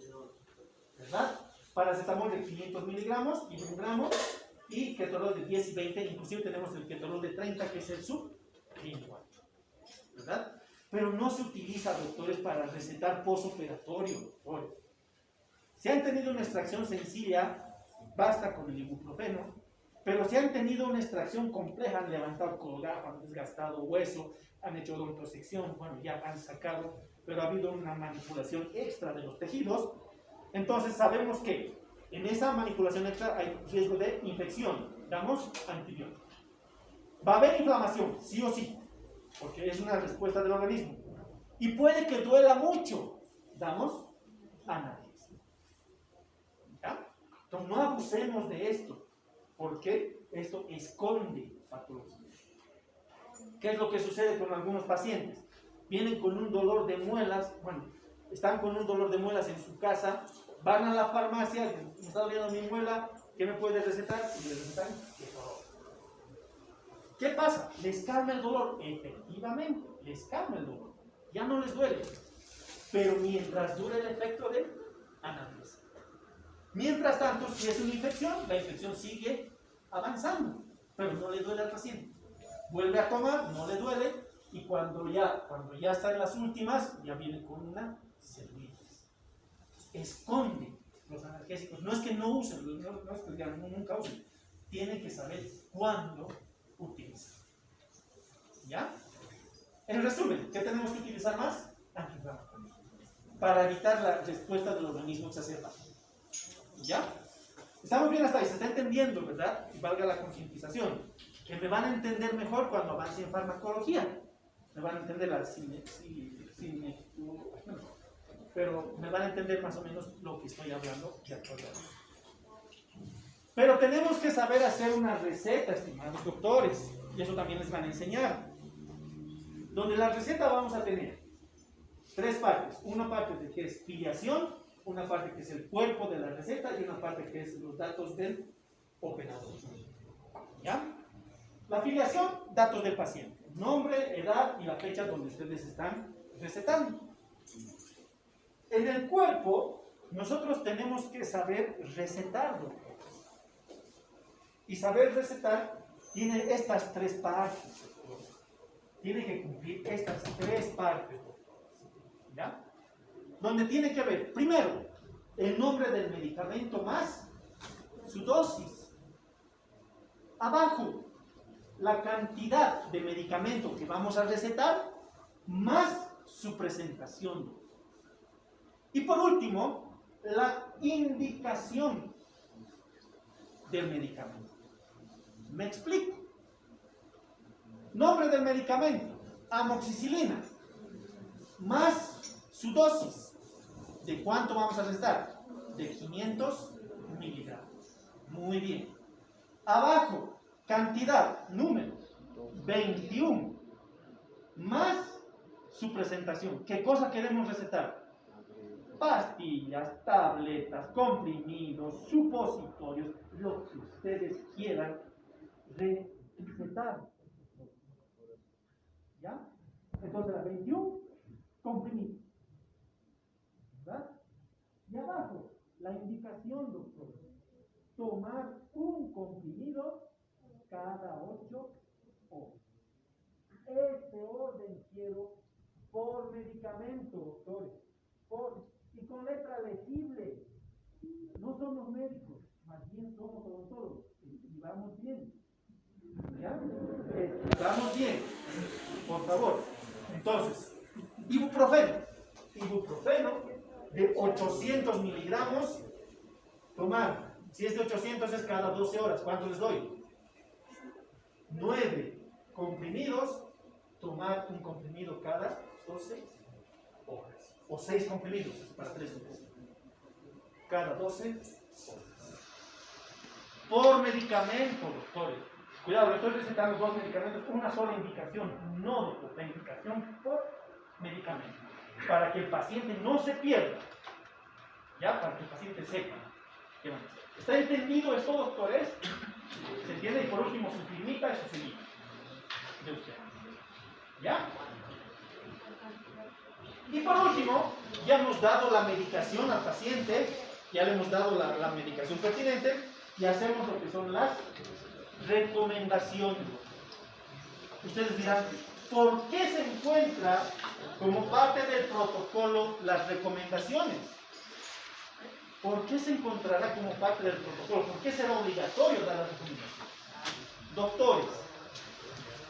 Speaker 1: ¿verdad? Paracetamol de 500 miligramos y 1 gramo, y ketorol de 10 y 20, inclusive tenemos el ketorol de 30, que es el sublingual, ¿verdad? Pero no se utiliza, doctores, para recetar postoperatorio, doctores. Si han tenido una extracción sencilla, basta con el ibuprofeno. Pero si han tenido una extracción compleja, han levantado colgajo, han desgastado hueso, han hecho odontosección, bueno, ya han sacado, pero ha habido una manipulación extra de los tejidos, entonces sabemos que en esa manipulación extra hay riesgo de infección, damos antibióticos. Va a haber inflamación, sí o sí, porque es una respuesta del organismo. Y puede que duela mucho, damos analgésicos. ¿Ya? Entonces no abusemos de esto, porque esto esconde patología. ¿Qué es lo que sucede con algunos pacientes? Vienen con un dolor de muelas, bueno, están con un dolor de muelas en su casa, van a la farmacia, me está doliendo mi muela, ¿qué me puede recetar? Y le recetan ketorol. ¿Qué pasa? ¿Les calma el dolor? Efectivamente, les calma el dolor. Ya no les duele. Pero mientras dure el efecto del analgésico. Mientras tanto, si es una infección, la infección sigue avanzando, pero no le duele al paciente. Vuelve a tomar, no le duele, y cuando ya está en las últimas, ya viene con una celulitis. Esconde los analgésicos. No es que no usen, no es que digan, nunca usen. Tienen que saber cuándo utilizar. ¿Ya? En resumen, ¿qué tenemos que utilizar más? Antiinflamatorios. Para evitar la respuesta del organismo exacerbada. ¿Ya? Estamos bien hasta ahí, se está entendiendo, ¿verdad? Y valga la concientización. Que me van a entender mejor cuando avance en farmacología. Me van a entender pero me van a entender más o menos lo que estoy hablando de acuerdo. Pero tenemos que saber hacer una receta, estimados doctores, y eso también les van a enseñar. Donde la receta vamos a tener tres partes. Una parte de que es filiación, una parte que es el cuerpo de la receta y una parte que es los datos del operador. ¿Ya? La filiación, datos del paciente. Nombre, edad y la fecha donde ustedes están recetando. En el cuerpo, nosotros tenemos que saber recetar, doctores. Y saber recetar tiene estas tres partes. Tiene que cumplir estas tres partes. ¿Ya? Donde tiene que ver, primero, el nombre del medicamento más su dosis. Abajo, la cantidad de medicamento que vamos a recetar más su presentación. Y por último, la indicación del medicamento. ¿Me explico? Nombre del medicamento, amoxicilina, más su dosis. ¿De cuánto vamos a recetar? De 500 miligramos. Muy bien. Abajo, cantidad, número, 21, más su presentación. ¿Qué cosa queremos recetar? Pastillas, tabletas, comprimidos, supositorios, lo que ustedes quieran recetar. ¿Ya? Entonces la 21, comprimido. ¿Verdad? Y abajo, la indicación, doctor. Tomar un comprimido cada 8 horas. Este orden quiero por medicamento, doctores. Y con letra legible. No somos médicos, más bien somos odontólogos. Escribamos bien. ¿Ya? Escribamos bien, por favor. Entonces, ibuprofeno. Ibuprofeno de 800 miligramos. Tomar. Si es de 800 es cada 12 horas. ¿Cuánto les doy? 9 comprimidos. Tomar un comprimido cada 12 horas. O 6 comprimidos, para 3 meses. Cada 12 horas. Por medicamento, doctores. Cuidado, estoy recetando 2 medicamentos, una sola indicación. No, doctor, la indicación por medicamento. Para que el paciente no se pierda. Ya, para que el paciente sepa qué van a hacer. ¿Está entendido esto, doctores? ¿Se entiende? Y por último, su firmita y su sellito de usted. ¿Ya? Y por último, ya hemos dado la medicación al paciente, ya le hemos dado la medicación pertinente y hacemos lo que son las recomendaciones. Ustedes dirán, ¿por qué se encuentra como parte del protocolo las recomendaciones? ¿Por qué se encontrará como parte del protocolo? ¿Por qué será obligatorio dar las recomendaciones? Doctores,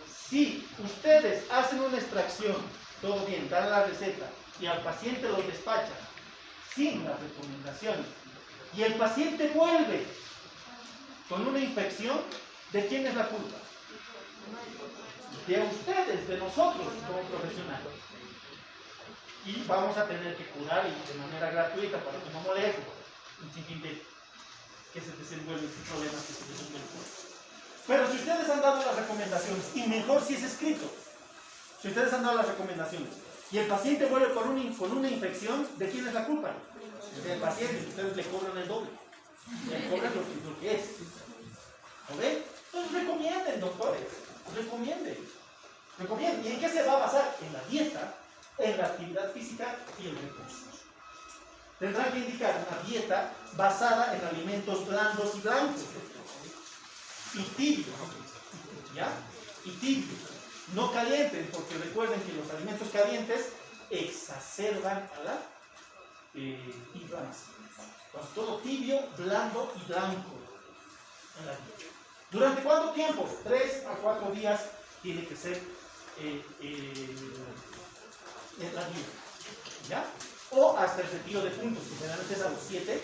Speaker 1: si ustedes hacen una extracción, todo bien, dan la receta y al paciente lo despachan sin las recomendaciones y el paciente vuelve con una infección, ¿de quién es la culpa? De ustedes, de nosotros como profesionales. Y vamos a tener que curar y de manera gratuita para que no moleste un sinfín de que se desenvuelven estos problemas que se desenvuelven. Pero si ustedes han dado las recomendaciones, y mejor si es escrito, si ustedes han dado las recomendaciones y el paciente vuelve con una infección, ¿de quién es la culpa? Del paciente. Ustedes le cobran el doble. Le cobran lo que es. ¿Ok? Entonces recomienden, doctores. Recomienden. ¿Y en qué se va a basar? En la dieta, en la actividad física y el reposo. Tendrán que indicar una dieta basada en alimentos blandos y blancos. Y tibios. ¿Ya? Y tibios. No calientes, porque recuerden que los alimentos calientes exacerban a la inflamación. Entonces, todo tibio, blando y blanco en la dieta. ¿Durante cuánto tiempo? 3 a 4 días tiene que ser en la dieta. ¿Ya? O hasta el retiro de puntos, que generalmente es a los 7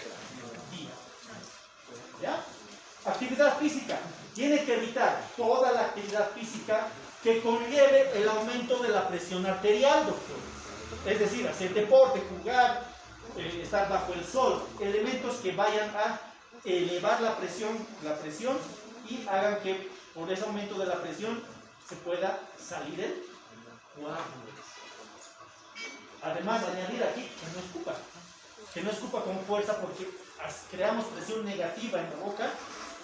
Speaker 1: días. ¿Ya? Actividad física. Tiene que evitar toda la actividad física que conlleve el aumento de la presión arterial, doctor. Es decir, hacer deporte, jugar, estar bajo el sol, elementos que vayan a elevar la presión y hagan que por ese aumento de la presión se pueda salir el coágulo. Además, añadir aquí que no escupa con fuerza porque creamos presión negativa en la boca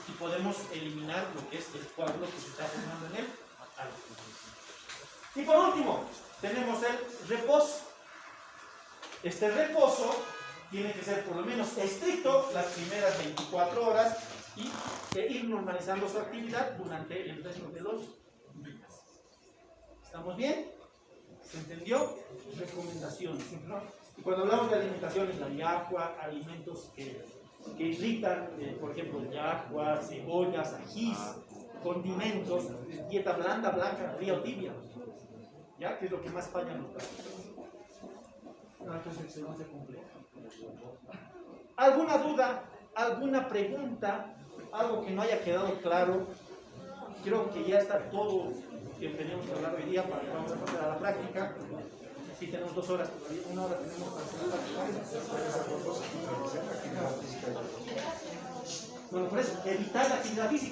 Speaker 1: y podemos eliminar lo que es el coágulo que se está formando en el halo. Y por último, tenemos el reposo. Este reposo tiene que ser por lo menos estricto las primeras 24 horas y ir normalizando su actividad durante el resto de los días. ¿Estamos bien? ¿Se entendió? Recomendaciones, ¿no? Y cuando hablamos de alimentaciones, la yahua, alimentos que irritan, por ejemplo, yahua, cebollas, ajís, condimentos, dieta blanda, blanca, fría o tibia, ¿ya? Que es lo que más falla en los pacientes. Entonces no se cumple. ¿Alguna duda? ¿Alguna pregunta? ¿Algo que no haya quedado claro? Creo que ya está todo que teníamos que hablar hoy día para que vamos a pasar a la práctica. Sí, tenemos 2 horas todavía, 1 hora tenemos para hacer la práctica. Bueno, por eso, evitar la actividad física.